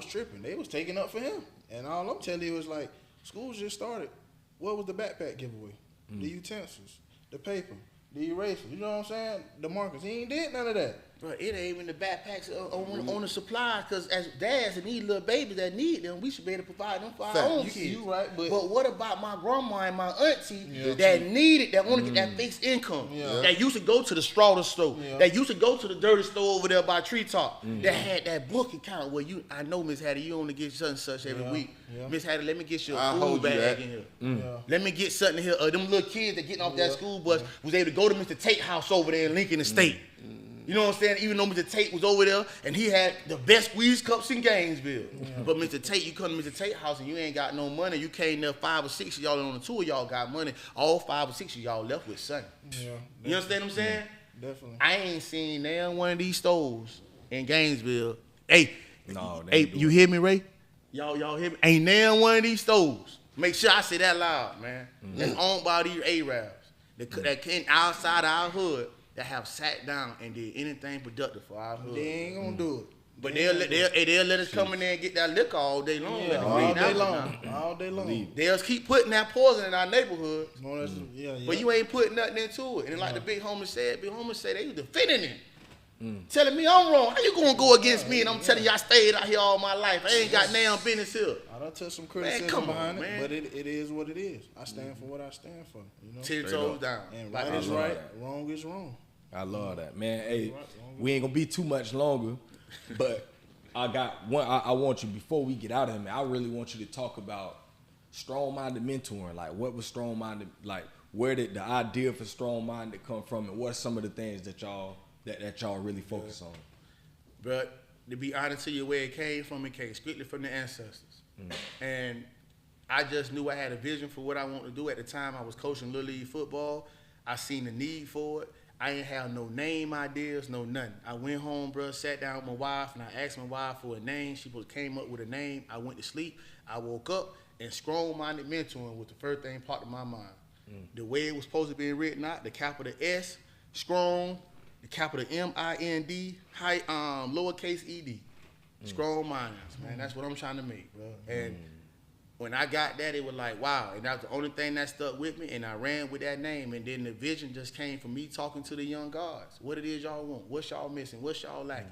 E: tripping. They was taking up for him, and all I'm telling you is like, school just started. What was the backpack giveaway? The utensils, the paper, the erasers. You know what I'm saying? The markers. He ain't did none of that.
D: Bro, it ain't even the backpacks on the supplies, because as dads and these little babies that need them, we should be able to provide them for our own kids.
E: You right, but
D: what about my grandma and my auntie that needed, that want to get that fixed income, that used to go to the Strawder store, that used to go to the dirty store over there by Treetop, that had that book account where I know Miss Hattie, you only get such and such every week. Miss Hattie, let me get you a food bag in here. Let me get something here. Them little kids that getting off that school bus was able to go to Mr. Tate house over there in Lincoln Estate. You know what I'm saying? Even though Mr. Tate was over there and he had the best squeeze cups in Gainesville. But Mr. Tate, you come to Mr. Tate house and you ain't got no money. You came there 5 or 6 of y'all, and on the 2 of y'all got money. All 5 or 6 of y'all left with something. You understand what I'm saying?
E: Definitely.
D: I ain't seen now one of these stores in Gainesville. Hey,
B: No,
D: you hear me, Ray? Y'all hear me? Ain't now one of these stores. Make sure I say that loud, man. That's owned by these Arabs that came outside our hood, that have sat down and did anything productive for our hood.
E: They ain't gonna do it.
D: But they'll let us come in there and get that liquor all day long.
E: All day long.
D: They'll keep putting that poison in our neighborhood.
E: Yeah.
D: But you ain't putting nothing into it. And like the big homie said, they was defending it. Telling me I'm wrong. How you gonna go against me and I'm telling you I stayed out here all my life? I ain't got damn business here.
E: I done took some criticism behind it, but it is what it is. I stand for what I stand for. You know?
D: 10 toes down.
E: And right is right, wrong is wrong.
B: I love that, man. Hey, we ain't gonna be too much longer, but I got one. I want you, before we get out of here, man, I really want you to talk about strong-minded mentoring. Like, what was strong-minded? Like, where did the idea for strong-minded come from, and what are some of the things that y'all really focus on?
D: But to be honest to you, where it came strictly from the ancestors. And I just knew I had a vision for what I wanted to do. At the time, I was coaching Little League football. I seen the need for it. I ain't have no name ideas, no nothing. I went home, bro, sat down with my wife, and I asked my wife for a name. She came up with a name. I went to sleep. I woke up, and strong-minded mentoring was the first thing popped in my mind. The way it was supposed to be written out, the capital S, strong, the capital M-I-N-D, lowercase e-d. Strong-minded, man. That's what I'm trying to make, bro. And when I got that, it was like, wow. And that was the only thing that stuck with me, and I ran with that name. And then the vision just came from me talking to the young guards. What it is y'all want, what's y'all missing, what's y'all lacking.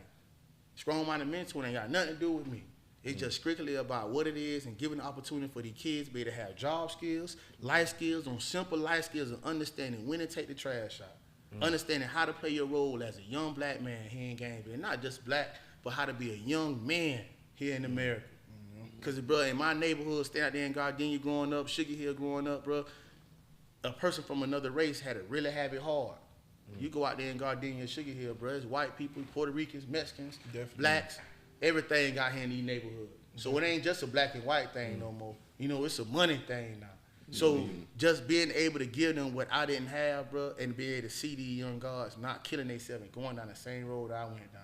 D: Strong-minded mentoring ain't got nothing to do with me. It's just strictly about what it is and giving the opportunity for these kids to be able to have job skills, life skills, on simple life skills of understanding when to take the trash out, understanding how to play your role as a young black man here in Gainesville. And not just black, but how to be a young man here in America. Because, bro, in my neighborhood, staying out there in Gardenia growing up, Sugar Hill growing up, bro, a person from another race had to really have it hard. You go out there in Gardenia, Sugar Hill, bro, it's white people, Puerto Ricans, Mexicans, blacks, everything out here in these neighborhoods. So it ain't just a black and white thing no more. You know, it's a money thing now. So just being able to give them what I didn't have, bro, and be able to see these young guys not killing themselves and going down the same road I went down.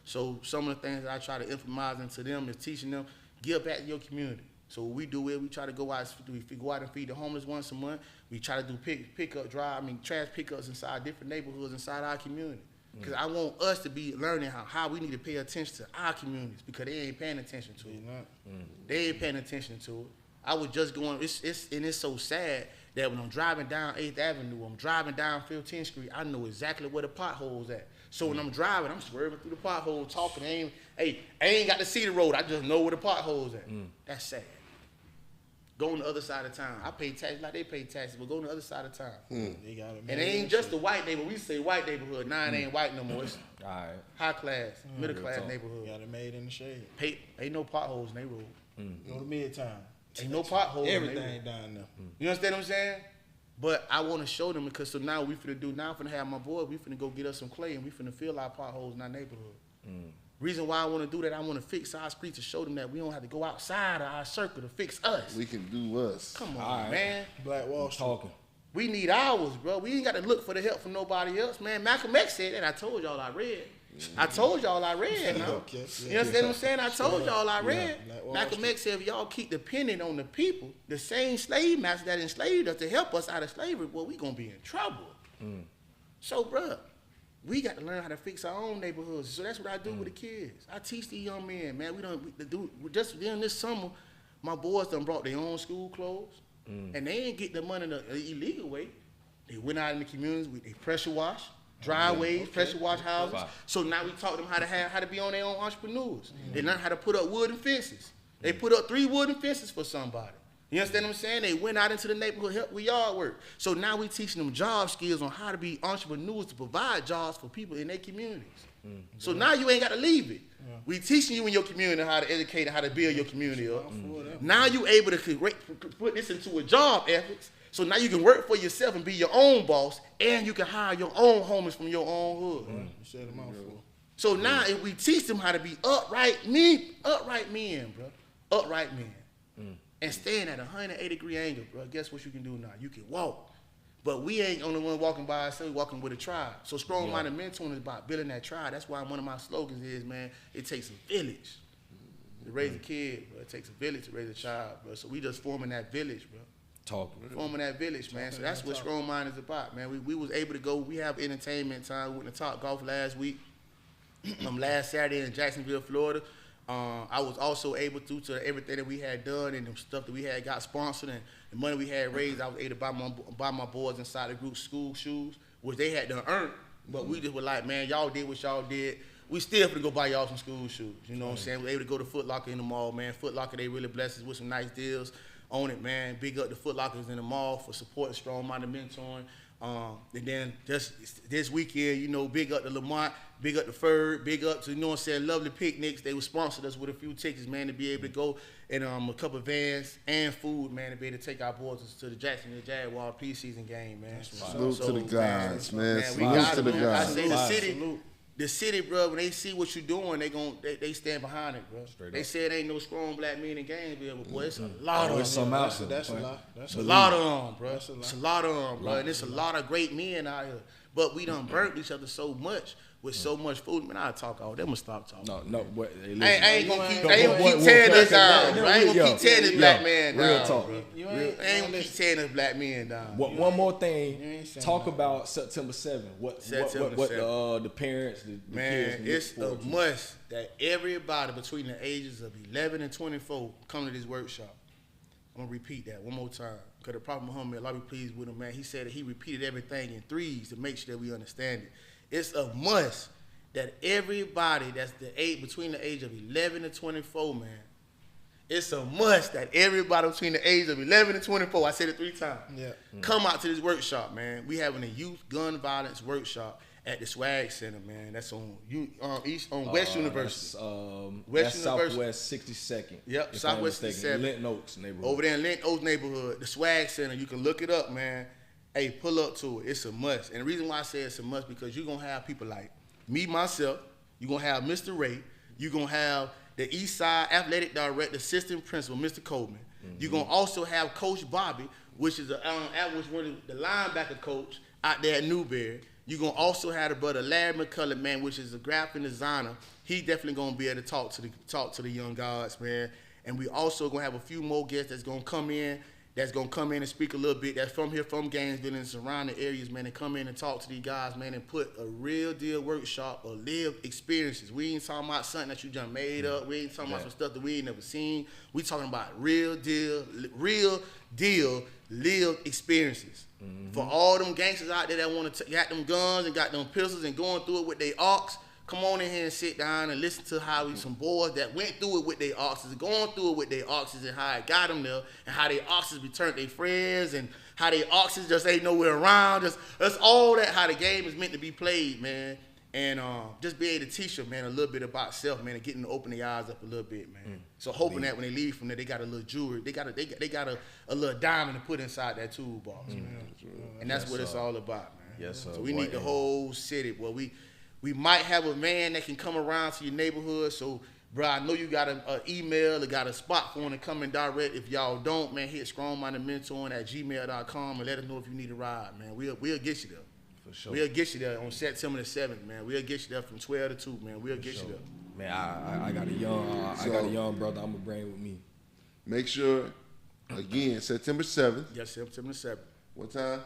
D: So some of the things that I try to implement into them is teaching them, give back to your community. So what we do is we try to go out and feed the homeless once a month. We try to do trash pickups inside different neighborhoods inside our community. Because I want us to be learning how we need to pay attention to our communities because they ain't paying attention to it. They ain't paying attention to it. I was just going, it's so sad that when I'm driving down 8th Avenue, I'm driving down 15th Street, I know exactly where the potholes at. So when I'm driving, I'm swerving through the potholes, talking. I ain't got to see the road. I just know where the potholes at. That's sad. Go on the other side of town. I pay taxes like they pay taxes, but go on the other side of town. And it ain't just the white neighborhood. We say white neighborhood. Now it ain't white no more. It's high class, middle class neighborhood.
E: Got it made in the shade.
D: Ain't no potholes in they road.
E: Go to Midtown.
D: Ain't no potholes.
E: Everything down there.
D: You understand what I'm saying? But I want to show them because so now we finna have my boy, we finna go get us some clay and we finna fill our potholes in our neighborhood. Reason why I want to do that, I want to fix our streets to show them that we don't have to go outside of our circle to fix us.
C: We can do us.
D: Come on, man.
E: Black Wall Street.
B: Talking.
D: We need ours, bro. We ain't got to look for the help from nobody else, man. Malcolm X said that. I told y'all I read. I told y'all I read. Now. You understand what I'm saying? I told y'all I read. Malcolm X said if y'all keep depending on the people, the same slave masters that enslaved us to help us out of slavery, boy, we going to be in trouble. So, bro, we got to learn how to fix our own neighborhoods. So that's what I do with the kids. I teach these young men, man. Just during this summer, my boys done brought their own school clothes, and they ain't get the money the illegal way. They went out in the communities, they pressure wash, driveways, pressure wash houses. So now we taught them how to be on their own entrepreneurs. They learned how to put up wooden fences. They put up 3 wooden fences for somebody. You understand what I'm saying? They went out into the neighborhood, help with yard work. So now we teaching them job skills on how to be entrepreneurs to provide jobs for people in their communities. So now you ain't got to leave it. We teaching you in your community how to educate and how to build your community up. Now you able to put this into a job ethics. So now you can work for yourself and be your own boss, and you can hire your own homies from your own hood.
E: You set them out for.
D: So now if we teach them how to be upright men, bro. Upright men. And staying at a 180-degree angle, bro, guess what you can do now? You can walk. But we ain't only one walking by ourselves, walking with a tribe. So strong-minded mentoring is about building that tribe. That's why one of my slogans is, man, it takes a village to raise a kid, bro. It takes a village to raise a child, bro. So we just forming that village, bro. Forming that village, man. So that's what Strong Mind is about, man. We was able to go. We have entertainment time. We went to Top Golf last week. Last Saturday in Jacksonville, Florida. I was also able to everything that we had done and the stuff that we had got sponsored and the money we had raised, I was able to buy my boys inside the group school shoes, which they had to earn. But we just were like, man, y'all did what y'all did. We still finna go buy y'all some school shoes. You know what I'm saying? We were able to go to Foot Locker in the mall, man. Foot Locker, they really blessed us with some nice deals on it, man. Big up the Foot Lockers in the mall for supporting strong-minded mentoring. And then just this weekend, you know, big up to Lamont, big up to Ferg, big up to, you know what I'm saying, Lovely Picnics. They were sponsored us with a few tickets, man, to be able to go in a couple of vans and food, man, to be able to take our boys to the Jacksonville Jaguar preseason game, man.
C: Salute to the guys, man.
D: Salute
C: to the guys.
D: I say the city, bro, when they see what you're doing, they stand behind it, bro. They said ain't no strong black men in Gainesville, but boy, it's a lot of them.
E: That's a lot.
D: It's a lot of them, bro. It's a lot of them, bro. And it's a lot of great men out here. But we done burnt each other so much with so much food. Man, I'll talk all. They gonna stop talking.
B: No. What,
D: I ain't gonna keep tearing us down. I ain't gonna keep tearing this black man down.
B: Real talk.
D: I ain't gonna keep tearing this black man down.
B: One more thing. Talk about September 7th. What the parents, the
D: man,
B: kids
D: it's a must that everybody between the ages of 11 and 24 come to this workshop. I'm gonna repeat that one more time. Because the Prophet Muhammad, Allah be pleased with him, man, he said that he repeated everything in threes to make sure that we understand it. It's a must that everybody that's between the age of 11 and 24, man, it's a must that everybody between the age of 11 and 24, I said it 3 times, come out to this workshop, man. We having a youth gun violence workshop At the Swag Center, man. That's on West University.
B: That's Southwest 62nd.
D: Yep, Southwest 62nd.
B: Linton Oaks neighborhood.
D: Over there in Linton Oaks neighborhood, the Swag Center. You can look it up, man. Hey, pull up to it. It's a must. And the reason why I say it's a must because you're going to have people like me, myself. You're going to have Mr. Ray. You're going to have the East Side Athletic Director, Assistant Principal, Mr. Coleman. You're going to also have Coach Bobby, which is one of the linebacker coach out there at Newberry. You're going to also have the brother Larry McCullough, man, which is a graphic designer. He definitely going to be able to talk to the young guards, man. And we also going to have a few more guests that's going to come in and speak a little bit that's from here, from Gainesville and surrounding areas, man, and come in and talk to these guys, man, and put a real deal workshop or lived experiences. We ain't talking about something that you just made up. We ain't talking about some stuff that we ain't never seen. We talking about real deal lived experiences. For all them gangsters out there that want to got them guns and got them pistols and going through it with their ox, come on in here and sit down and listen to how some boys that went through it with their oxes, going through it with their oxes and how it got them there and how their oxes returned their friends and how their oxes just ain't nowhere around. That's all that, how the game is meant to be played, man. And just be able to teach them, man, a little bit about self, man, and getting to open their eyes up a little bit, man. So hoping that when they leave from there, they got a little jewelry, they got a little diamond to put inside that toolbox, man. And that's what it's all about, man.
B: Yes, sir.
D: So we need the whole city. Well, we might have a man that can come around to your neighborhood. So, bro, I know you got an email or got a spot for him to come in direct. If y'all don't, man, hit strongmindedmentoring@gmail.com and let us know if you need a ride, man. We'll get you there. For sure. We'll get you there on September the 7th, man. We'll get you there from 12 to 2, man. We'll get you there.
B: Man, I got a young brother I'm gonna bring with me.
C: Make sure, again, September 7th.
D: Yes, September 7th.
C: What time?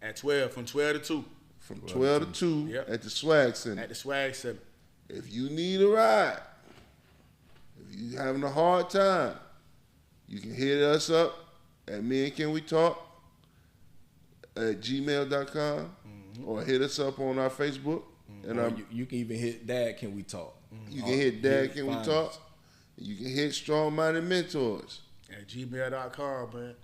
D: At 12, from 12 to 2.
C: From 12 to 2
D: Yep.
C: at the Swag Center.
D: At the Swag Center.
C: If you need a ride, if you having a hard time, you can hit us up at meandcanwetalk at gmail.com or hit us up on our Facebook. And
B: you can even hit Dad Can We Talk.
C: You can hit Dad Can We Talk. You can hit Strong Minded Mentors
D: at gmail.com, man.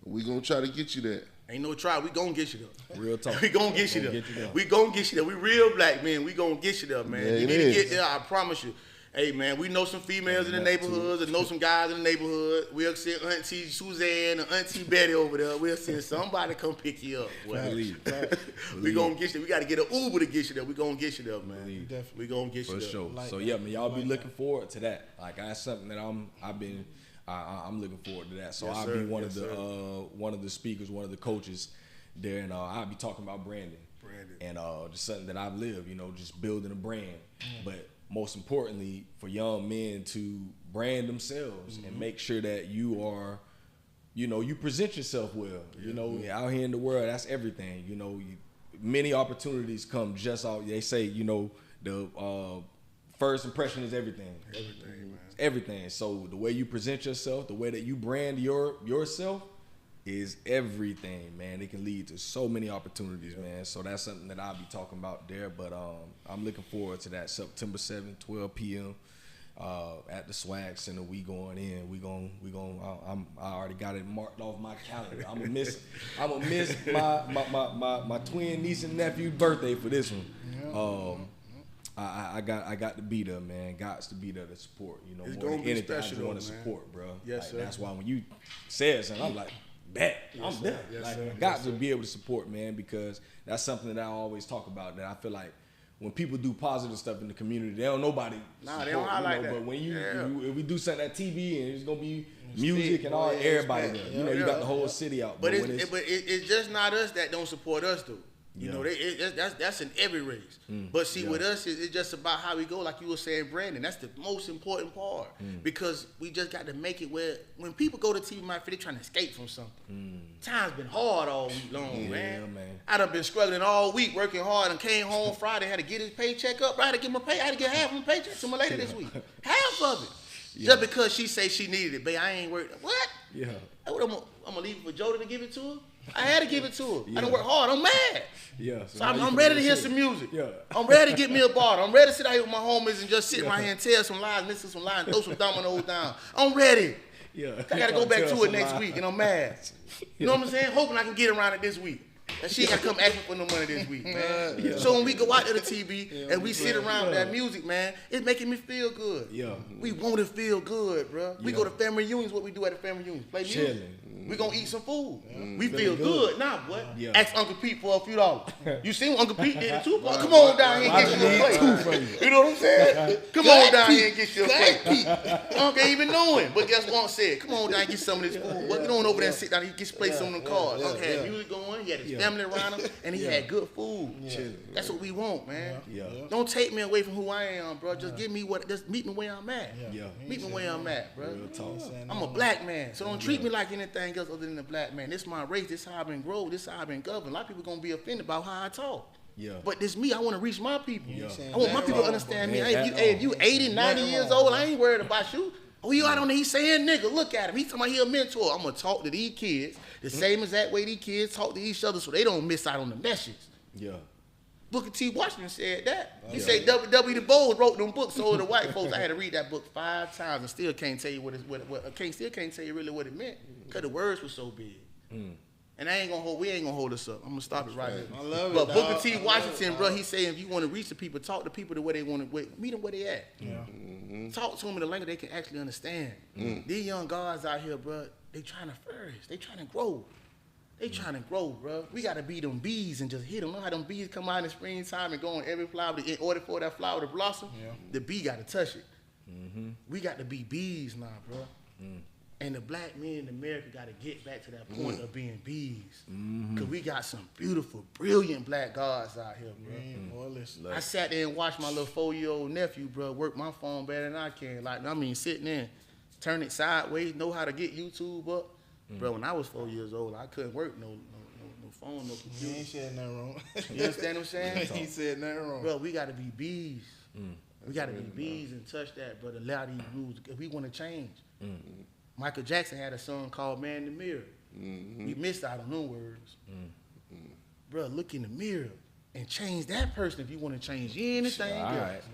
C: We gonna try to get you there.
D: Ain't no try. We gonna get you there.
B: Real talk.
D: We gonna get you there. We gonna get you there. We real black men. We gonna get you there, man.
C: Yeah,
D: you need to get there. I promise you. Hey, man, we know some females in the neighborhoods and know some guys in the neighborhood. We'll send Auntie Suzanne and Auntie Betty over there. We'll send somebody come pick you up. Well, we gonna get you. We got to get an Uber to get you there. We gonna get you there, man. We gonna get you there.
B: For sure. So yeah, man, y'all be looking forward to that. Like that's something that I'm looking forward to that. So I'll be one of the speakers, one of the coaches there, and I'll be talking about branding. And just something that I've lived, just building a brand. But most importantly, for young men to brand themselves and make sure that you are, you present yourself well. Out here in the world, that's everything. Many opportunities come just out. They say, the first impression is everything.
D: Everything, man.
B: Everything. So the way you present yourself, the way that you brand yourself is everything, man. It can lead to so many opportunities, man. So that's something that I'll be talking about there. But I'm looking forward to that September 7th, 12 p.m. At the Swag Center. We going in. I already got it marked off my calendar. I'm gonna miss my twin niece and nephew birthday for this one. I got to be there, man. Gots to be there to support.
D: It's
B: more
D: gonna
B: than
D: be
B: anything,
D: special,
B: I just want to
D: man.
B: support, bro.
D: Yes, sir.
B: That's why when you said something, I'm like, bet I'm there.
D: Yes, sir.
B: I got to be able to support, man, because that's something that I always talk about. That I feel like when people do positive stuff in the community, they don't nobody.
D: Nah, they don't highlight that.
B: But when if we do something at TV and it's gonna be music and all, everybody there. You got the whole city out.
D: But it's just not us that don't support us, though. That's in every race. But see, with us, it's just about how we go, like you were saying, Brandon. That's the most important part. Because we just got to make it where when people go to TV, they're trying to escape from something. Time's been hard all week long, man. I done been struggling all week, working hard, and came home Friday, had to get his paycheck up. I had to get I had to get half of my paycheck to my lady this week. Half of it. Just because she say she needed it, babe, I ain't worried. What? Yeah. I'm going to leave it for Jody to give it to her? I had to give it to her. I done work hard. I'm mad.
B: Yeah.
D: So I'm ready to hear some music. Yeah. I'm ready to get me a bottle. I'm ready to sit out here with my homies and just sit right here and tell some lies, listen to some lies, throw some dominoes down. I'm ready. Yeah. I got to go back to it next week, and I'm mad. You know what I'm saying? Hoping I can get around it this week. And she got to come asking for no money this week, man. So when we go out to the TV and we sit around with that music, man, it's making me feel good.
B: Yeah.
D: We want to feel good, bro. We go to family reunions. What we do at the family reunions? Play music.
B: Chilling.
D: We gonna eat some food. We feel good now, boy. Ask Uncle Pete for a few dollars. You seen what Uncle Pete did it too? Come on down here and get you a plate. You know what I'm saying? Come on down here and get you a plate. Uncle ain't even know him, but guess what Uncle said? Come on down and get some of this food. What, get on over there and sit down and get play some of them cards. Uncle had music going. He had his family around him, and he had good food. That's what we want, man. Don't take me away from who I am, bro. Just give me just meet me where I'm at. Meet me where I'm at, bro. I'm a black man, so don't treat me like anything else other than a black man. This is my race. This is how I've been grown. This is how I've been governed. A lot of people gonna be offended about how I talk. But this me. I want to reach my people. I want my people to understand me. If you 80, 90 years old, I ain't worried about you. Oh, you out on there, he's saying nigga, look at him. He's talking about he a mentor. I'm going to talk to these kids the same exact way these kids talk to each other so they don't miss out on the message. Booker T. Washington said that. He said W. Du Bois wrote them books so the white folks. I had to read that book 5 times and still can't tell you can't tell you really what it meant because the words were so big. And we ain't gonna hold us up. I'm gonna stop it right now.
E: I love it.
D: But Booker T. Washington, bro, he saying if you want to reach the people, talk to people the way they want to, meet them where they at. Talk to them in the language they can actually understand. These young guys out here, bro, they trying to flourish. They trying to grow. They trying to grow, bro. We gotta be them bees and just hit them. Know how them bees come out in the springtime and go on every flower. In order for that flower to blossom, the bee gotta touch it. We got to be bees now, bro. And the black men in America got to get back to that point of being bees. Because we got some beautiful, brilliant black guards out here, bro. I sat there and watched my little 4-year-old nephew, bro, work my phone better than I can. Sitting there, turn it sideways, know how to get YouTube up. Bro, when I was 4 years old, I couldn't work no phone, no computer.
E: You ain't said nothing wrong.
D: You understand what I'm saying?
E: He said nothing wrong.
D: Bro, we got to be bees. We got to be bees and touch that, bro, to allow these rules if we want to change. Michael Jackson had a song called Man in the Mirror. We missed out on them words. Bro, look in the mirror and change that person if you want to change anything else.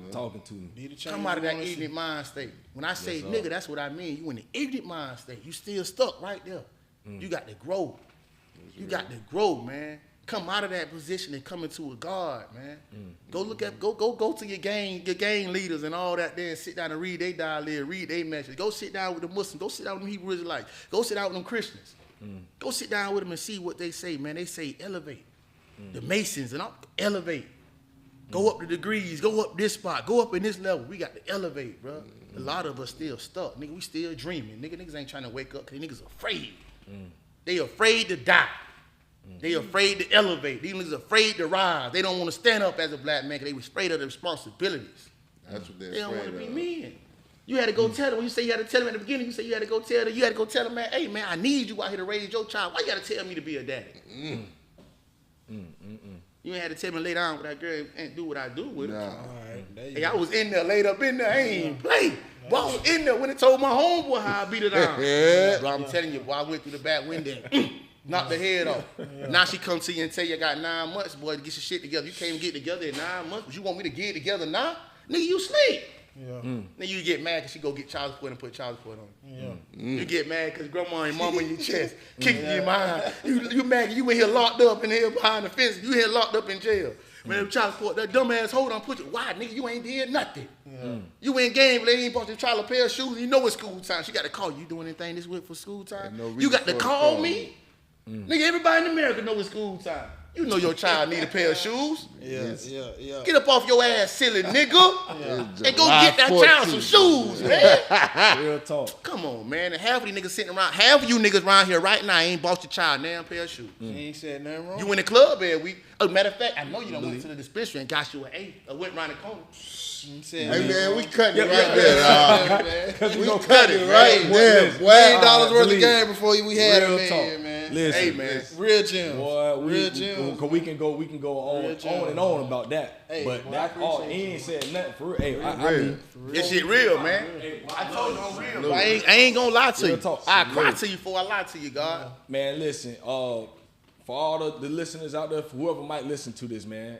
B: Talking to me.
D: Come out of that ignorant mind state. When I say nigga, that's what I mean. You in the ignorant mind state. You still stuck right there. You got to grow. You got to grow, man. Come out of that position and come into a guard, man. Go to your gang leaders and all that there and sit down and read their dialogue, read their message. Go sit down with the Muslims. Go sit down with them Hebrew Israelites. Go sit down with them Christians. Go sit down with them and see what they say, man. They say elevate. The Masons and all, elevate. Go up the degrees. Go up this spot. Go up in this level. We got to elevate, bro. A lot of us still stuck. Nigga, we still dreaming. Niggas ain't trying to wake up because niggas afraid. They afraid to die. They afraid to elevate. These niggas afraid to rise. They don't want to stand up as a black man because they were afraid of the responsibilities.
C: That's what
D: they don't want to be men. You had to go tell them. When you say you had to tell them at the beginning, you say you had to go tell them, man, hey, man, I need you out here to raise your child. Why you got to tell me to be a daddy? You ain't had to tell me to lay down with that girl and do what I do with her. Hey, I was in there, laid up in there. I ain't play. Boy, I was in there when it told my homeboy how I beat her down. Bro, I'm telling you, boy, I went through the back window. Knocked the head off. Now she come to you and tell you I got 9 months, boy, to get your shit together. You can't even get together in 9 months, but you want me to get it together now? Nigga, you sleep. Then you get mad because she go get child support and put child support on you. You get mad because grandma and mama in your chest, kicking you in my eye. You mad because you in here locked up in here behind the fence. You here locked up in jail. Man, child support, that dumbass hold on, put you. Why, nigga, you ain't did nothing. You in Gainesville, they ain't bought your child a pair of shoes. You know it's school time. She got to call you. You doing anything this week for school time? You got to call me? Nigga, everybody in America know it's school time. You know your child need a pair of shoes. Get up off your ass, silly nigga, and go get that child some shoes, man.
B: Real talk.
D: Come on, man. And half of these niggas sitting around, half of you niggas around here right now ain't bought your child a damn pair of shoes.
E: You ain't said nothing wrong.
D: You in the club every week. As a matter of fact, I know you done went to the dispensary and got you an 8 or went around the corner.
C: Hey man, we cutting it right there. We cut it right there.
E: $1 million worth of game before we had
B: real
E: a
B: talk.
E: man.
B: Listen,
D: hey man,
E: real gems.
B: Boy,
E: real gems.
B: We can go on and on about that.
E: Hey,
B: but
E: boy,
B: that all he ain't said nothing for real. Hey, I mean,
D: this shit real, man. I told you I'm real. I ain't gonna lie to you. I cry to you before I lie to you, God.
B: Man, listen. For all the listeners out there, for whoever might listen to this, man,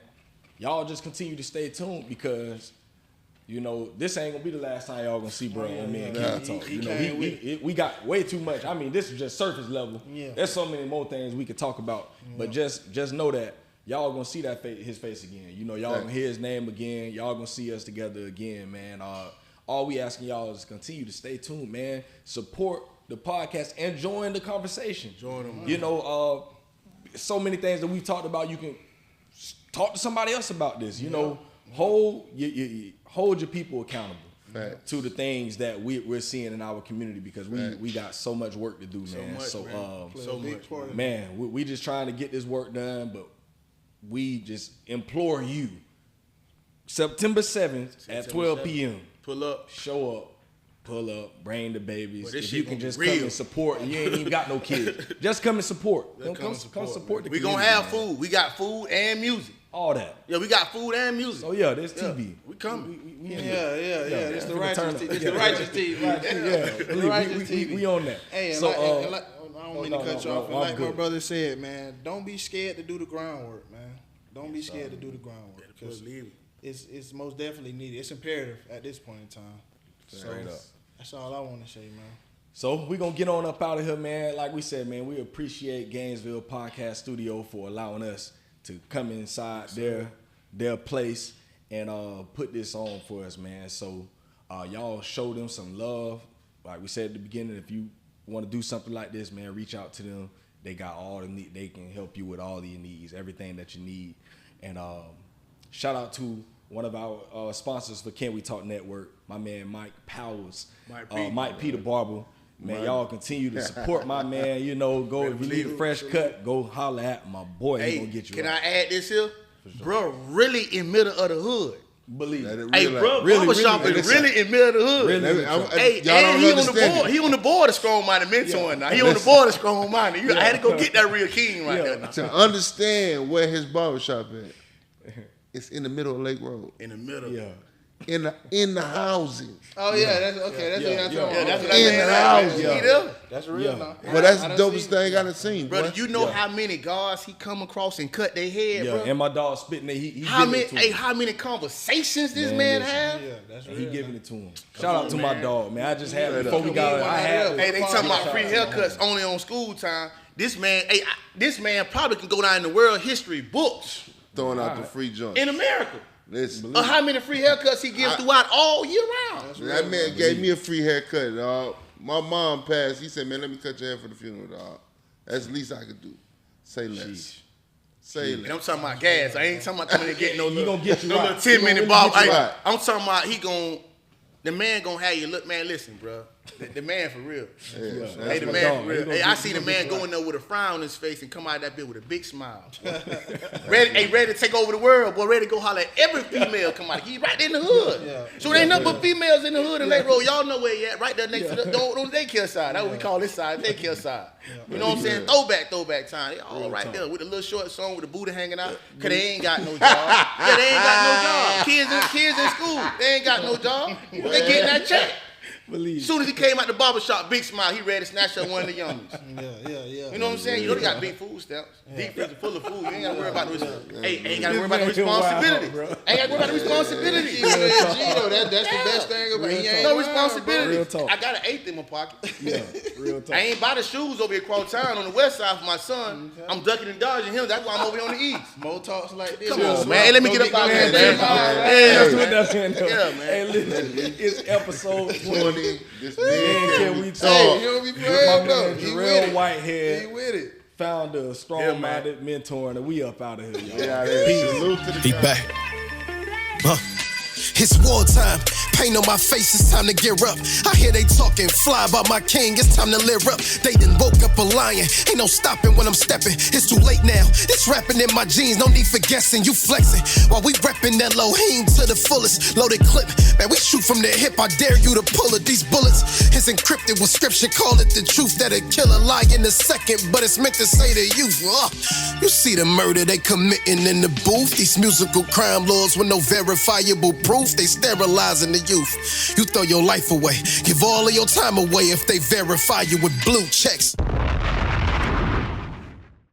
B: y'all just continue to stay tuned because You know, this ain't gonna be the last time y'all gonna see bro and me and Ken talk. You know, we got way too much. I mean, this is just surface level. Yeah. There's so many more things we could talk about. But just know that y'all gonna see his face again. You know, y'all gonna hear his name again. Y'all gonna see us together again, man. All we asking y'all is continue to stay tuned, man. Support the podcast and join the conversation. Join them. You know, so many things that we've talked about. You can talk to somebody else about this. You know, hold your people accountable to the things that we're seeing in our community, because we got so much work to do, man. We just trying to get this work done, but we just implore you, September 7th at 12 p.m.
D: Pull up.
B: Show up. Pull up. Bring the babies. If you can just come and support, and you ain't even got no kids, just come and support. Come support the community.
D: We gonna have food. We got food and music.
B: All that.
D: Yeah, we got food and music.
B: Oh yeah, there's TV.
D: We coming.
E: It's the righteous TV. It's the righteous TV.
B: We on that.
E: Hey,
B: so
E: I don't mean to cut you off. And like my brother said, man, don't be scared to do the groundwork, man. Don't be scared to do the groundwork, because it's most definitely needed. It's imperative at this point in time. So that's all I want to say, man.
B: So we're going to get on up out of here, man. Like we said, man, we appreciate Gainesville Podcast Studio for allowing us to come inside their place and put this on for us, man. So y'all show them some love. Like we said at the beginning, if you want to do something like this, man, reach out to them. They got all the need. They can help you with all of your needs, everything that you need. And shout out to one of our sponsors for Can We Talk Network, my man Mike Powers, Mike Peter Barber. Man, y'all continue to support my man. You know, go if you need a fresh cut, go holler at my boy. He gonna get you.
D: Can I add this here? Sure. Bro, really in middle of the hood.
B: Believe it.
D: Hey, bro, barbershop is really in middle of the hood. Hey, and he on the board. He on the board of Strong Minded Mentoring now. He on the board of Strong Minded. I had to go get that real king right there now.
C: To understand where his barbershop at, it's in the middle of Lake Road.
D: In the middle.
C: Yeah. In the housing.
E: Oh yeah, that's okay. That's what I'm talking about.
D: That's what I mean. In the housing.
E: That's real now.
C: Well, that's the dopest thing I done seen,
D: brother. You know how many guards he come across and cut their head, bro?
B: And my dog spitting it.
D: How many conversations this man have?
E: Yeah, that's real.
B: He giving it to him. Shout out to my dog, man. I just had it before we got it.
D: Hey, they talking about free haircuts only on school time. This man probably can go down in the world history books.
C: Throwing out the free joint.
D: In America.
C: Listen.
D: How many free haircuts he gives throughout all year round.
C: That man gave me a free haircut, dog. My mom passed. He said, man, let me cut your hair for the funeral, dog. That's the least I could do. Say less. Say less.
D: And I'm talking about gas. I ain't talking about coming and getting no little
B: 10-minute
D: 10-minute bob. I'm talking about the man gonna have you look, man, listen, bro. The man for real. Hey, the man for real. Hey, I seen the man go in there with a frown on his face and come out of that bit with a big smile. ready to take over the world, boy. Ready to go holler at every female come out. He right there in the hood. So there ain't nothing but females in the hood in Lake Road. Y'all know where he at. Right there next to the on the daycare side. That's what we call this side, daycare side. You know what I'm saying? Throwback time. They all right there with a little short song with the booty hanging out. Cause they ain't got no job. Yeah, they ain't got no job. Kids in school. They ain't got no job. They getting that check. As soon as he came out the barbershop, big smile, he ready to snatch up one of the youngest.
E: Yeah.
D: You know what I'm saying? You know they got big food stamps. Deep freezer full of food. You ain't got to worry about ain't got to worry about the responsibility. Ain't got to worry about the responsibility.
E: That's the best thing about it. He ain't
D: no responsibility.
B: Real talk.
D: I got an eighth in my pocket.
B: Real talk.
D: I ain't buy the shoes over here across town on the west side for my son. I'm ducking and dodging him. That's why I'm over here on the east.
E: More talks like this.
D: Come on, man. Hey, let me get up out here, man.
B: Yeah, man. Hey, listen, it's episode 20.
C: This
B: Can we talk?
E: Hey, you don't be playing though.
B: Jarrell Whitehead,
E: he with it.
B: Founder of Strong Minded Mentoring, and we up out of here.
A: He back. It's wartime. Pain on my face, it's time to gear up. I hear they talking fly about my king, it's time to live up. They done woke up a lion, ain't no stopping when I'm stepping. It's too late now, it's rapping in my jeans, no need for guessing. You flexing, while we repping that Elohim to the fullest. Loaded clip, man, we shoot from the hip, I dare you to pull it. These bullets is encrypted with scripture, call it the truth. That'll kill a lie in a second, but it's meant to say to you. You see the murder they committing in the booth. These musical crime lords with no verifiable proof, they sterilizing the youth. You throw your life away, give all of your time away if they verify you with blue checks.